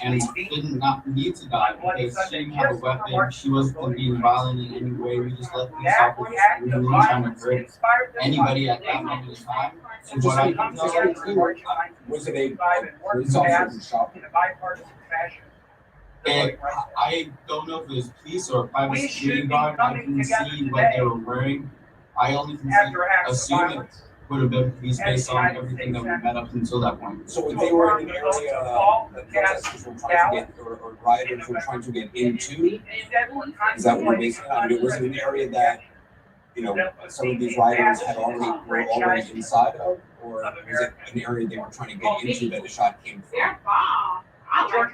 and did not need to die because she didn't have a weapon. She wasn't being violent in any way. We just let these officers really trying to hurt anybody at that moment in time. And what I can tell you, was it a police officer who shot her? And I don't know if it was police or a private security guard. I couldn't see what they were wearing. I only can assume it would have been police based on everything that we met up until that point. So if they were in an area that protesters were trying to get, or rioters were trying to get into, is that what you're basing on? I mean, was it an area that, you know, some of these rioters were already inside of, or was it an area they were trying to get into that the shot came from?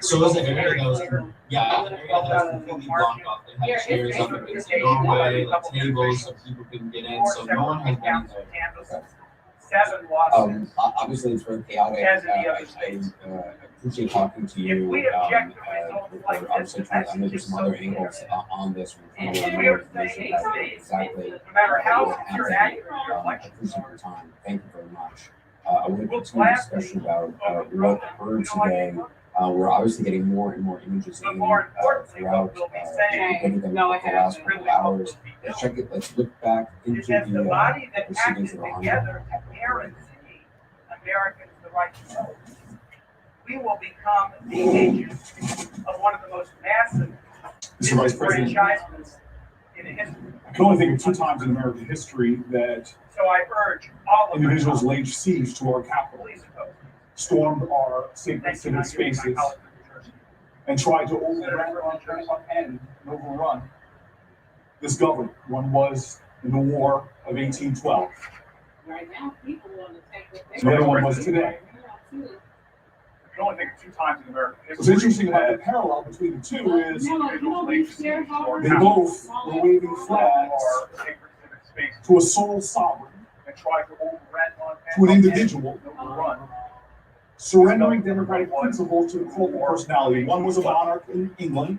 So it was an area that was, an area that was completely blocked off. They had chairs up against the doorway, like tables, so people couldn't get in. So no one has been in there. Obviously, it's very chaotic. I appreciate talking to you. We're obviously trying to understand some other angles on this. We're trying to more information about exactly what happened. I appreciate your time. Thank you very much. I want to continue the discussion about what occurred today. We're obviously getting more and more images in throughout the last couple of hours. Let's check it. Let's look back into the proceedings that are ongoing. Americans the right to vote. We will become the agents of one of the most massive Mr. Vice President, franchisements in the history. I can only think of 2 times in American history that So I urge all of individuals laid siege to our capital, stormed our sacred civic spaces, and tried to overrun this government. One was in the War of 1812. Right now, people want to take The other one was today. I can only think of 2 times in American history. What's interesting about the parallel between the two is they both were waving flags to a sole sovereign, to an individual, surrendering democratic principles to the cult of personality. One was a monarch in England,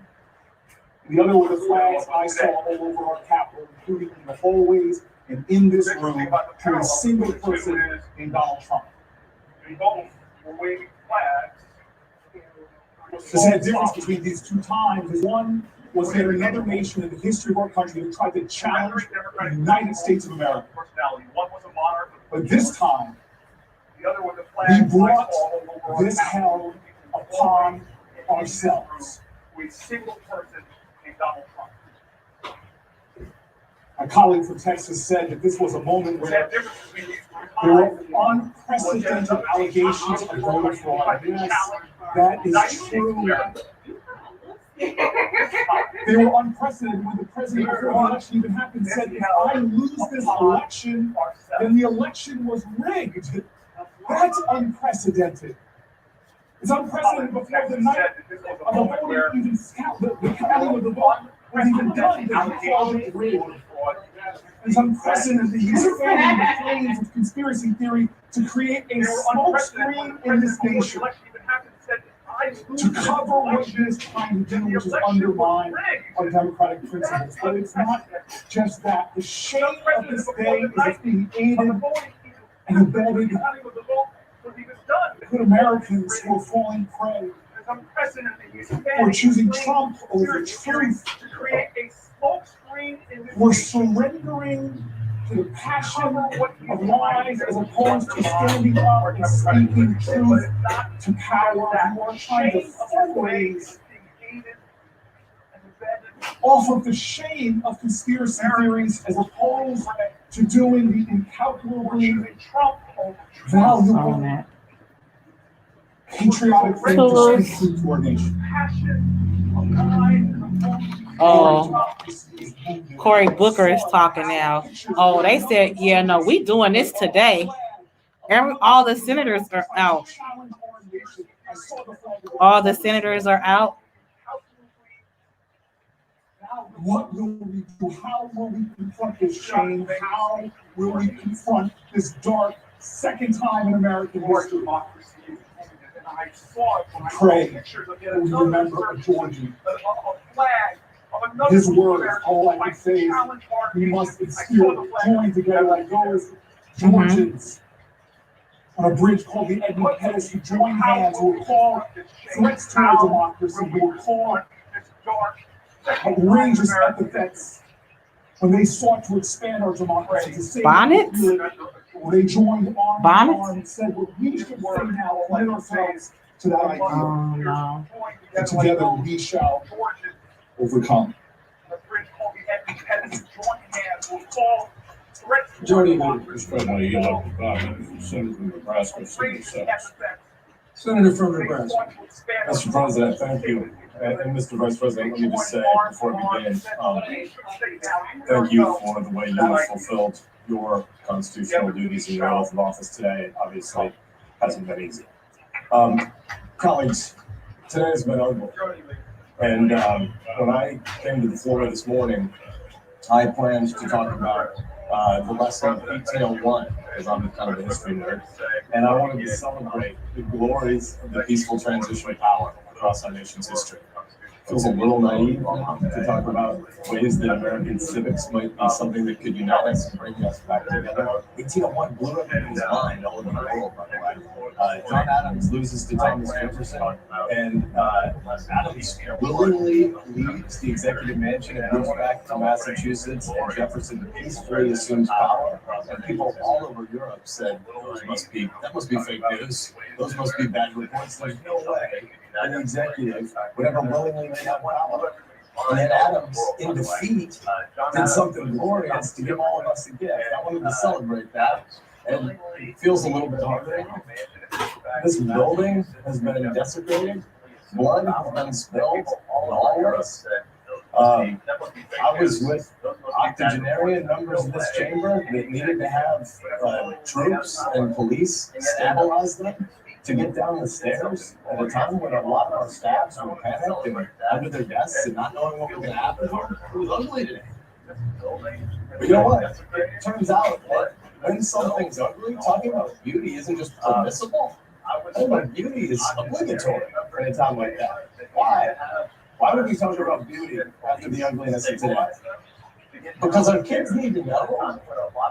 the other were the flags I saw all over our capital, including in the hallways and in this room, to a single person named Donald Trump. They both were waving flags. The difference between these 2 times is one was there another nation in the history of our country that tried to challenge the United States of America. One was a monarch. But this time, The other was a we flag. brought this hell upon ourselves. With a single person named Donald Trump. My colleague from Texas said that this was a moment where there were unprecedented allegations of voter fraud. Yes, that is true. They were unprecedented when the president, before the election even happened, said, if I lose this election, then the election was rigged. That's unprecedented. It's unprecedented before the night of the voter even count, the counting of the vote was even done. It's unprecedented that he's fanning the flames of conspiracy theory to create a smoke screen in this nation. to cover what it is trying to do, which is undermine our democratic principles. But it's not just that. The shame of this day is it's being aided and abetted good Americans who are falling prey. We're choosing Trump over truth. We're surrendering to the passion of lies as opposed to standing up and speaking truth to power. We're trying to fundraise off of the shame of conspiracy theories as opposed to doing the incalculably valuable patriotic thing to speak truth to our nation. Oh, Cory Booker is talking now. Oh, they said, yeah, no, we doing this today. All the senators are out. All the senators are out. What will we do? How will we confront this shame? How will we confront this dark second time in American history? Pray that we remember Georgie. His words, all I can say is we must instill join together like those Georgians on a bridge called the Edmund Pettus who joined hands, who were called threats to our democracy, who were called outrageous epithets when they sought to expand our democracy. To say Bonnets? When they joined arm in arm and said what we should say now, align ourselves to that idea. Oh, no. And together we shall overcome. Majority Leader, Mr. President, I yield up to 5 minutes. Senator from Nebraska, Senator Sachs. Senator from Nebraska. Mr. President, thank you. And Mr. Vice President, let me just say before we begin, thank you for the way you have fulfilled your constitutional duties in your oath of office today. It obviously hasn't been easy. Colleagues, today has been ugly. And when I came to the floor this morning, I planned to talk about the lesson of 1801, because I'm kind of a history nerd, and I wanted to celebrate the glories of the peaceful transition of power across our nation's history. It feels a little naive to talk about ways that American civics might be something that could unite us and bring us back together. 1801 blew up people's mind all over the world, by the way. John Adams loses to Thomas Jefferson, and Adams willingly leaves the executive mansion and moves back to Massachusetts, and Jefferson peacefully assumes power. And people all over Europe said, that must be fake news. Those must be bad reports. There's no way an executive would ever willingly lay down power. And then Adams, in defeat, did something glorious to give all of us a gift. I wanted to celebrate that. And it feels a little bit harder now. This building has been desecrated. Blood has been spilled on all of us. I was with octogenarian members of this chamber that needed to have troops and police stabilize them to get down the stairs at a time when a lot of our staffs were panicked and under their desks and not knowing what was going to happen. It was ugly today. But you know what? It turns out that when something's ugly, talking about beauty isn't just permissible. Talking about beauty is obligatory at a time like that. Why? Why would we talk about beauty after the ugliness of today? Because our kids need to know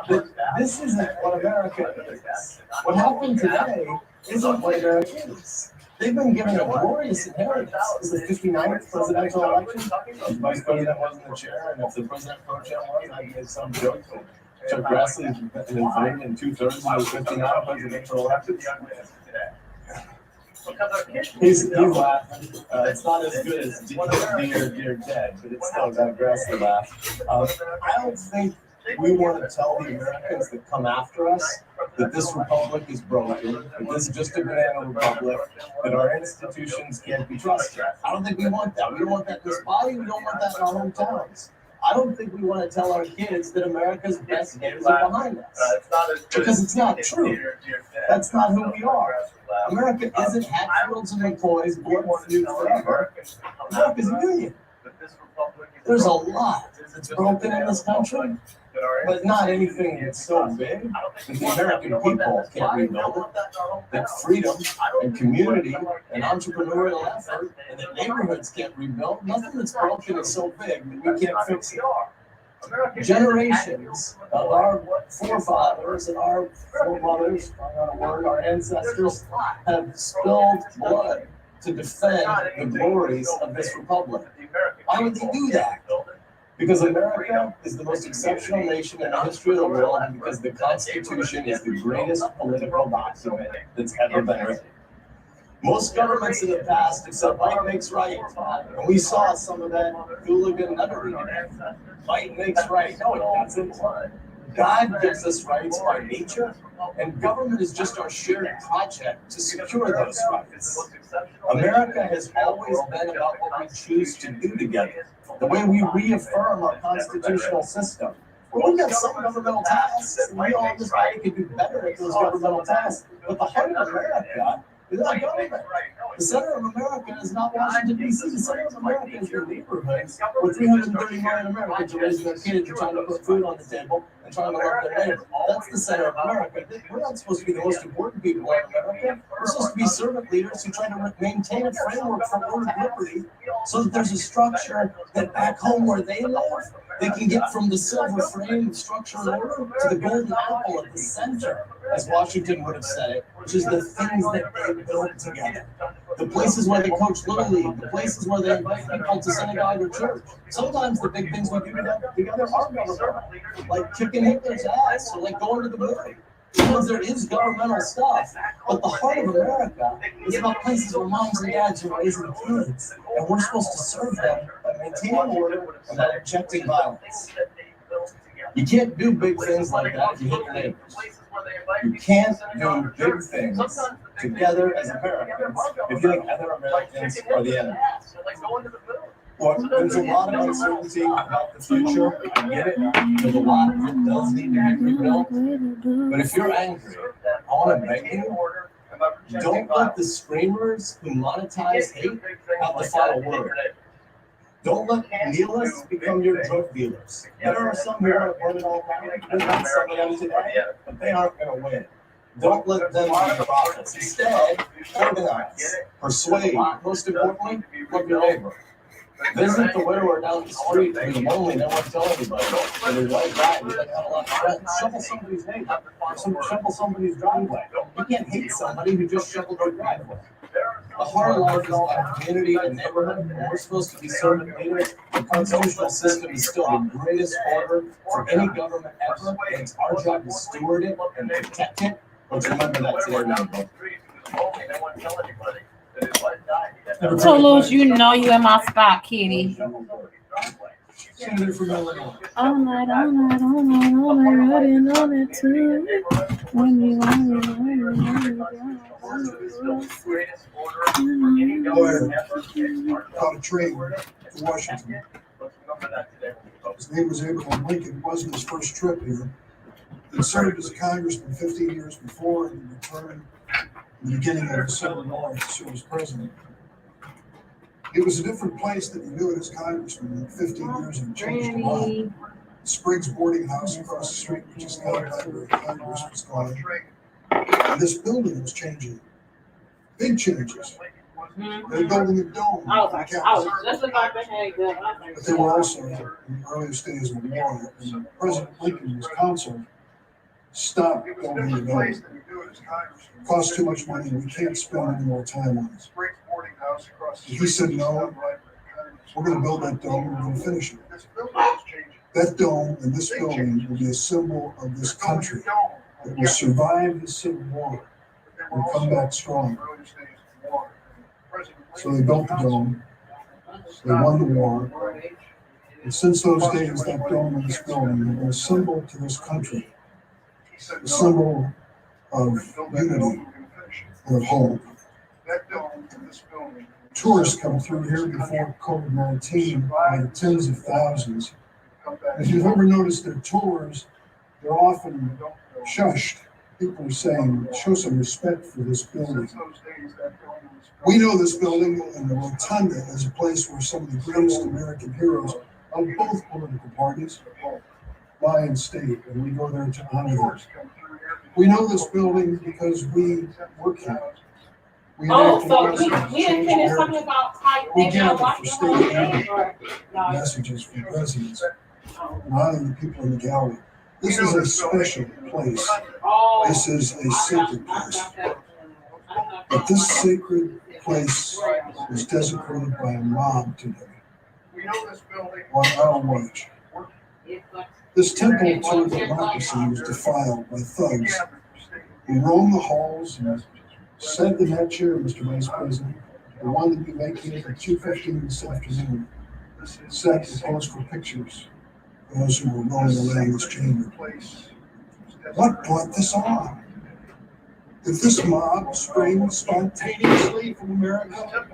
that this isn't what America is. What happened today isn't what America is. They've been given a glorious inheritance. It's the 59th presidential election. The vice president was in the chair, and if the president pro tem was, I made some joke that Chuck Grassley has been voting in 2/3 of the 59 presidential elections. He's laughing. It's not as good as Dear Dead, but it's still got Grassley laugh. I don't think we want to tell the Americans that come after us that this republic is broken, that this is just a banana republic, that our institutions can't be trusted. I don't think we want that. We don't want that in this body. We don't want that in our hometowns. I don't think we want to tell our kids that America's best days are behind us. Because it's not true. That's not who we are. America isn't Hatfields and McCoys, blood feud forever. America's a union. There's a lot that's broken in this country, but not anything that's so big that the American people can't rebuild it. That freedom and community and entrepreneurial effort and that neighborhoods can't rebuild. Nothing that's broken is so big that we can't fix it. Generations of our forefathers and our foremothers, our ancestors have spilled blood to defend the glories of this republic. Why would they do that? Because America is the most exceptional nation in the history of the world, and because the Constitution is the greatest political document that's ever been written. Most governments in the past have said might makes right, and we saw some of that hooligan rhetoric. Might makes right. No, it doesn't. God gives us rights by nature, and government is just our shared project to secure those rights. America has always been about what we choose to do together, the way we reaffirm our constitutional system. Well, we've got some governmental tasks, and we all decide we could do better at those governmental tasks, but the heart of America is not government. The center of America is not Washington, D.C. The center of America is your neighborhoods, where 330 million Americans are raising their kids and trying to put food on the table and trying to love their neighbor. That's the center of America. We're not supposed to be the most important people in America. We're supposed to be servant leaders who try to maintain a framework for order and liberty so that there's a structure that back home where they live, they can get from the silver frame of structure and order to the golden apple at the center, as Washington would have said it, which is the things that they build together. The places where they coach Little League, the places where they invite people to synagogue or church. Sometimes the big things we do together are governmental, like kicking Hitler's ass or like going to the moon. Because there is governmental stuff, but the heart of America is about places where moms and dads are raising kids, and we're supposed to serve them by maintaining order and by rejecting violence. You can't do big things like that if you hit your neighbors. You can't do big things together as Americans if you think other Americans are the enemy. Look, there's a lot of uncertainty about the future. I get it. There's a lot that does need to be rebuilt. But if you're angry, I want to beg you, don't let the screamers who monetize hate have the final word. Don't let nihilists become your drug dealers. There are some who are burning all down. There's not some of them today, but they aren't going to win. Don't let them be the prophets. Instead, organize, persuade, most importantly, love your neighbor. Visit the widower down the street who's lonely, no one tell anybody. And his wife died, he doesn't have a lot of friends. Shovel somebody's neighbor, shovel somebody's driveway. You can't hate somebody who just shoveled your driveway. The heart of life is about community and neighborhood, and we're supposed to be servant leaders. The constitutional system is still the greatest order for any government ever, and it's our job to steward it and protect it. Let's remember that today, Toulouse, you know you in my spot, Kitty. Senator from Illinois. All night, running on it too. When you caught a train to Washington. His name was Abraham Lincoln. It wasn't his first trip here. He served as a congressman 15 years before and returned in the beginning of the Civil War to serve as president. It was a different place than he knew it as congressman. In 15 years, it changed a lot. Spriggs boarding house across the street, which is now a library, Congress was gone. And this building was changing. Big changes. They're building a dome. But they were also in the earliest days of the war. And President Lincoln, his counsel, stopped building the dome. It costs too much money. We can't spend any more time on it. He said, no, we're going to build that dome. We're going to finish it. That dome and this building will be a symbol of this country that will survive the Civil War and come back strong. So they built the dome. They won the war. And since those days, that dome and this building have been a symbol to this country, a symbol of unity and of hope. Tourists come through here before COVID-19 by the tens of thousands. If you've ever noticed their tours, they're often shushed people are saying, show some respect for this building. We know this building and the Rotunda as a place where some of the greatest American heroes of both political parties lie and state, and we go there to honor them. We know this building because we work here. We enact laws that we didn't change finish America. talking about how you We think gather about for white state people and no. messages from presidents, and honoring the people in the gallery. This is a special place. This is a sacred place. But this sacred place was desecrated by a mob today. On our watch. This temple to democracy was defiled by thugs who roamed the halls and sat in that chair, Mr. Vice President, the one that you vacated at 2:15 this afternoon, sat to pose for pictures of those who were roaming around this chamber. What brought this on? Did this mob spring spontaneously from America?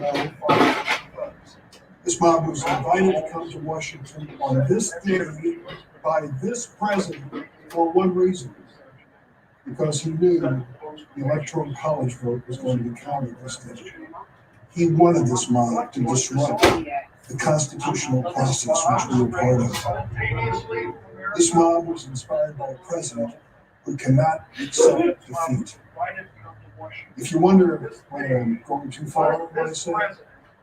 No. This mob was invited to come to Washington on this day by this president for one reason. Because he knew the electoral college vote was going to be counted this day. He wanted this mob to disrupt the constitutional process which we were part of. This mob was inspired by a president who cannot accept defeat. If you wonder whether I'm going too far with what I say,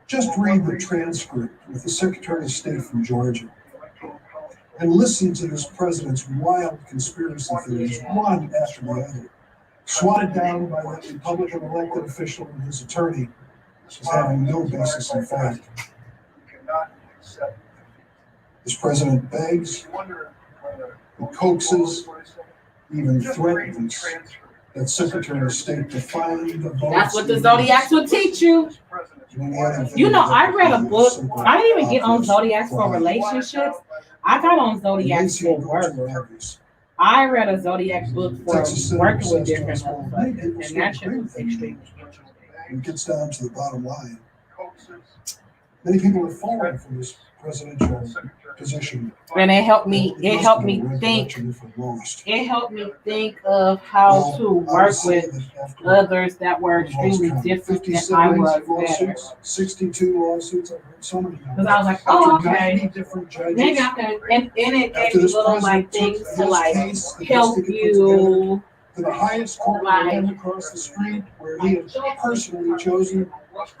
just read the transcript with the Secretary of State from Georgia and listen to this president's wild conspiracy theories, one after the other, swatted down by that Republican elected official and his attorney as having no basis in fact. This president begs and coaxes, even threatens that Secretary of State to find the votes. That's what the Zodiacs will teach you. You know, I read a book. I didn't even get on Zodiacs for relationships. I got on Zodiacs for work. I read a Zodiac book for working with different motherfuckers, and that shit was extremely interesting. It gets down to the bottom line. Many people have fallen for this presidential position. And it helped me think. It helped me think of how to work with others that were extremely different than I was better. 62 lawsuits. I've heard so many. Because I was like, oh, okay. Different judges. Maybe I can, and it gave me little like things to like help you. To the highest court across the street, where he has personally chosen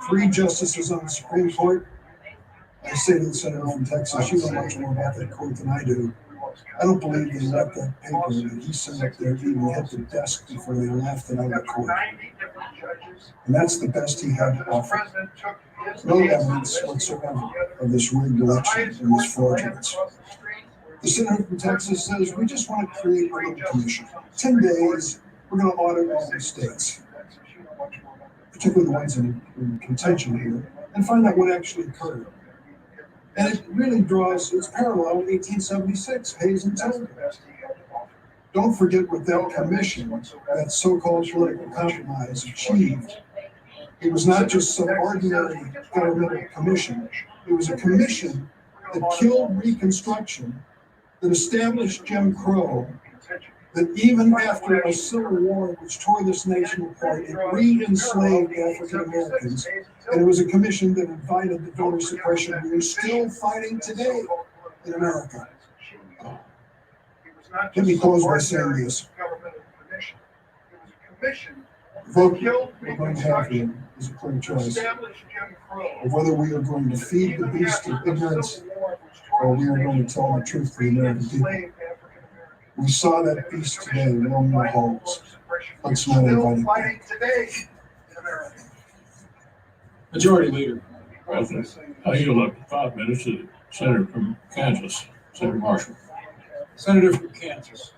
3 justices on the Supreme Court. I say to the senator from Texas, you know much more about that court than I do. I don't believe they let that paper that he sent up there even hit the desk before they left it out of the court. And that's the best he had to offer. No evidence whatsoever of this rigged election and this fraudulence. The senator from Texas says, we just want to create a little commission. 10 days, we're going to audit all the states, particularly the ones in contention here, and find out what actually occurred. And it really draws its parallel with 1876, Hayes and Tilden. Don't forget what that commission, that so-called political compromise, achieved. It was not just some ordinary governmental commission. It was a commission that killed Reconstruction, that established Jim Crow, that even after a civil war which tore this nation apart, it re-enslaved African Americans. And it was a commission that invited the voter suppression we are still fighting today in America. Let me close by saying this. The vote we're going to have here is a clear choice of whether we are going to feed the beast of ignorance or we are going to tell the truth to the American people. We saw that beast today roaming the halls. Let's not invite it back. Majority Leader. President, I yield up to 5 minutes to the Senator from Kansas, Senator Marshall. Senator from Kansas.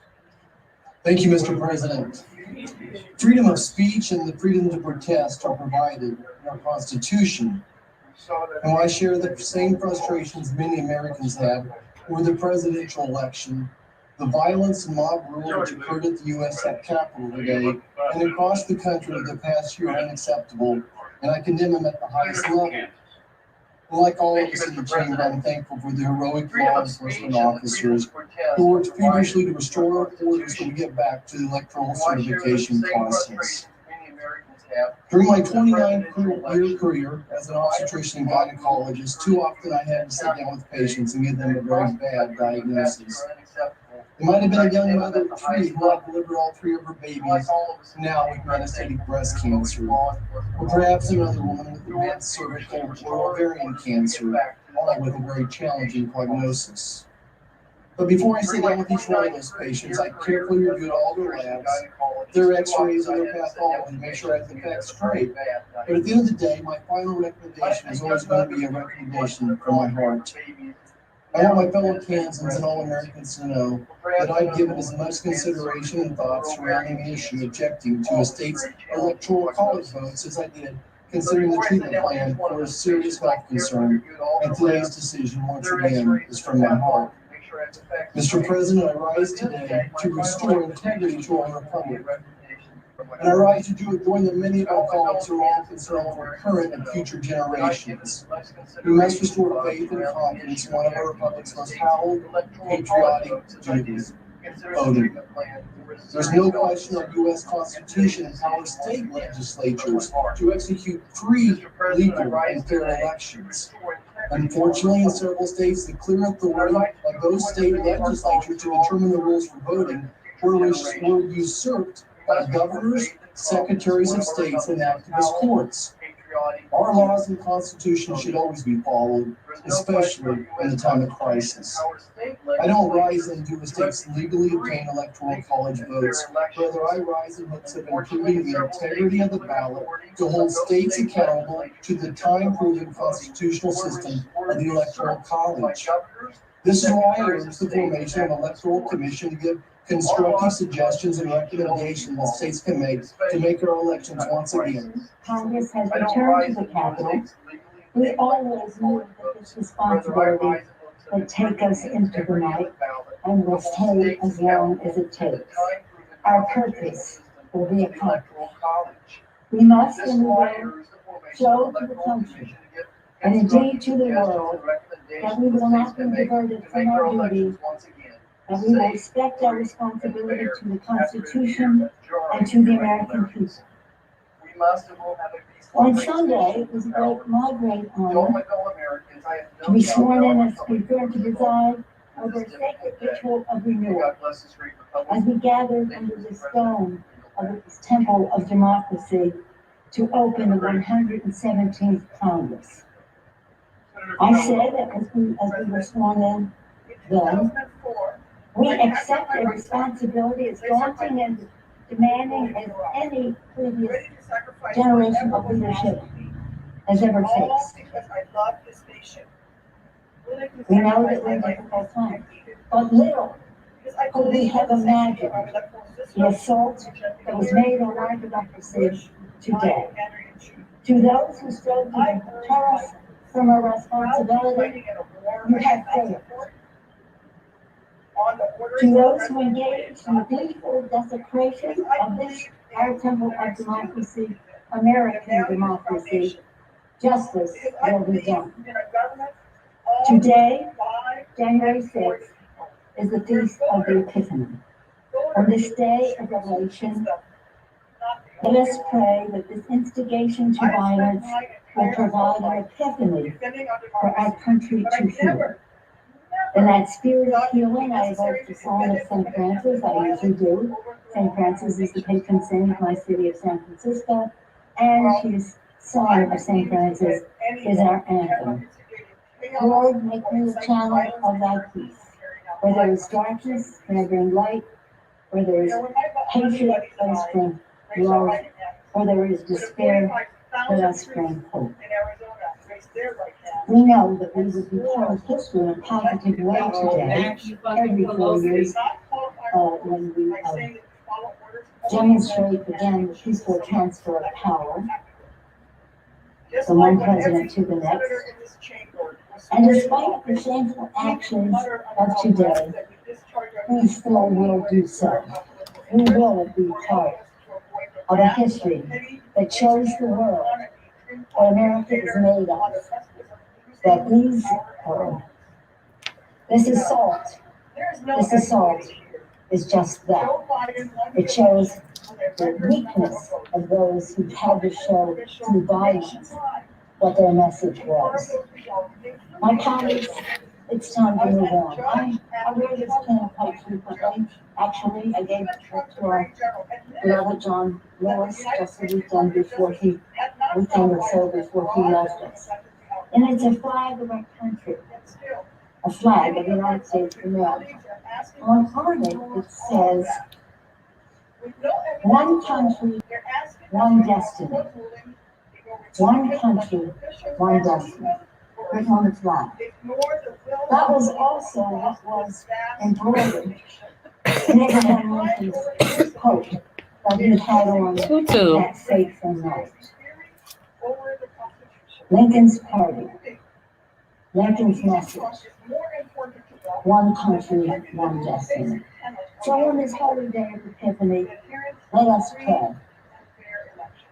Thank you, Mr. President. Freedom of speech and the freedom to protest are provided in our Constitution. And I share the same frustrations many Americans have over the presidential election, the violence and mob rule which occurred at the U.S. Capitol today and across the country the past year are unacceptable, and I condemn them at the highest level. Like all of us in the chamber, I'm thankful for the heroic law enforcement officers who worked furiously to restore our orders so we get back to the electoral certification process. During my 29-year career as an obstetrician and gynecologist, too often I had to sit down with patients and give them a very bad diagnosis. It might have been a young mother of three who had delivered all three of her babies, now with metastatic breast cancer, or perhaps another woman with advanced cervical or ovarian cancer, all with a very challenging prognosis. But before I sit down with each one of those patients, I carefully reviewed all their labs, their x-rays, and their pathology to make sure I had the facts straight. But at the end of the day, my final recommendation is always going to be a recommendation from my heart. I want my fellow Kansans and all Americans to know that I've given as much consideration and thought surrounding the issue objecting to a state's electoral college votes as I did considering the treatment plan for a serious health concern, and today's decision, once again, is from my heart. Mr. President, I rise today to restore integrity to our republic. And I rise to do it join the many of our colleagues who are all concerned for current and future generations. We must restore faith and confidence in one of our republic's most hallowed, patriotic duties, voting. There's no question our U.S. Constitution empowers state legislatures to execute free, legal, and fair elections. Unfortunately, in several states, the clear authority of those state legislatures to determine the rules for voting were usurped by governors, secretaries of states, and activist courts. Our laws and constitution should always be followed, especially in the time of crisis. I don't rise and do states legally obtain electoral college votes. Rather, I rise in hopes of improving the integrity of the ballot to hold states accountable to the time-proven constitutional system of the electoral college. This is why I urge the formation of an electoral commission to give constructive suggestions and recommendations that states can make to make our elections once again. Congress has returned to the Capitol. We always knew that this responsibility would take us into the night and will stay as long as it takes. Our purpose will be accomplished. We must, in the way, show to the country and indeed to the world that we will not be diverted from our duty, that we will respect our responsibility to the Constitution and to the American people. On Sunday, it was my great honor to be sworn in as Speaker and to preside over a sacred ritual of renewal as we gathered under this dome of this temple of democracy to open the 117th Congress. I said that as we were sworn in then, we accept a responsibility as daunting and demanding as any previous generation of leadership has ever faced. We know that we're in difficult times, but little could we have imagined the assault that was made on our democracy today. To those who strove to deter us from our responsibility, you have failed. To those who engaged in the gleeful desecration of this, our temple of democracy, American democracy, justice will be done. Today, January 6th, is the Feast of the Epiphany. On this day of revelation, let us pray that this instigation to violence will provide an epiphany for our country to heal. In that spirit of healing, I evoke the song of St. Francis. I usually do. St. Francis is the patron saint of my city of San Francisco, and his song of St. Francis is our anthem. Lord, make me a channel of thy peace. Where there is darkness, may I bring light. Where there is hatred, let us bring love. Where there is despair, let us bring hope. We know that we would be telling history in a positive way today, every 4 years, when we demonstrate again the peaceful transfer of power from one president to the next. And despite the shameful actions of today, we still will do so. We will be part of a history that shows the world what America is made of. that this assault is just that. It shows the weakness of those who had to show through violence what their message was. My colleagues, it's time to move on. I wear this pin quite frequently. Actually, I gave it to our beloved John Lewis just the weekend or so before he left us. And it's a flag of our country, a flag of the United States of America. On part of it says, one country, one destiny. One country, one destiny. Written on the flag. That was also what was embroidered in Abraham Lincoln's coat that he had on that fateful night. Lincoln's party, Lincoln's message, one country, one destiny. So on this holy day of Epiphany, let us pray.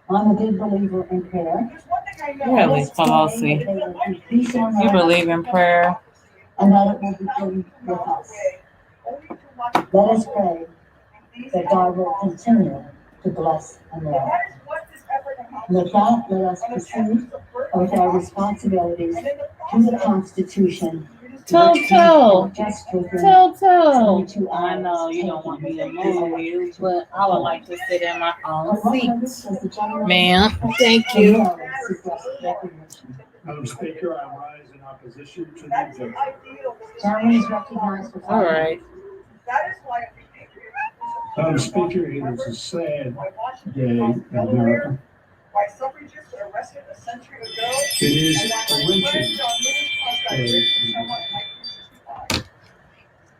I'm a big believer in prayer. Really, Pelosi. You believe in prayer? And that it will begin with us. Let us pray that God will continue to bless America. With that, let us proceed with our responsibilities to the Constitution. Toto. I know you don't want me to move you, but I would like to sit in my own seat. Ma'am, thank you. Madam Speaker, I rise in opposition to the objection. Chairman is recognized for 5 All right. Madam Speaker, it is a sad day in America. Why suffragists were arrested a century ago. It is a wrenching day.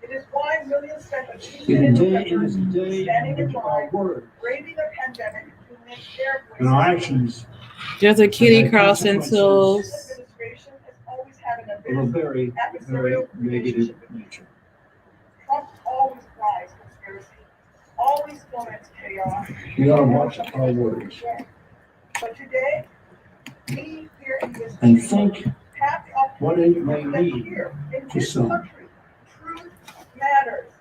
It is why millions spent a It is a day in which our words braving the pandemic to make their and our actions There's a kitty crossing tools. of a very, very negative nature. Trump always flies conspiracy, always foments chaos. We ought to watch our words But today, we here in this and think have the what it may mean in to this some. country. Truth matters.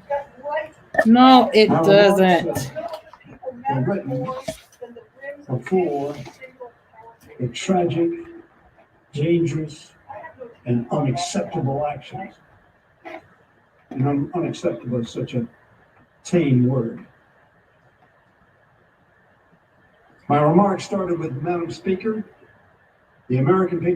That right No, it Our doesn't. laws were written before the tragic, dangerous, and unacceptable actions. And unacceptable is such a tame word. My remarks started with, Madam Speaker, the American people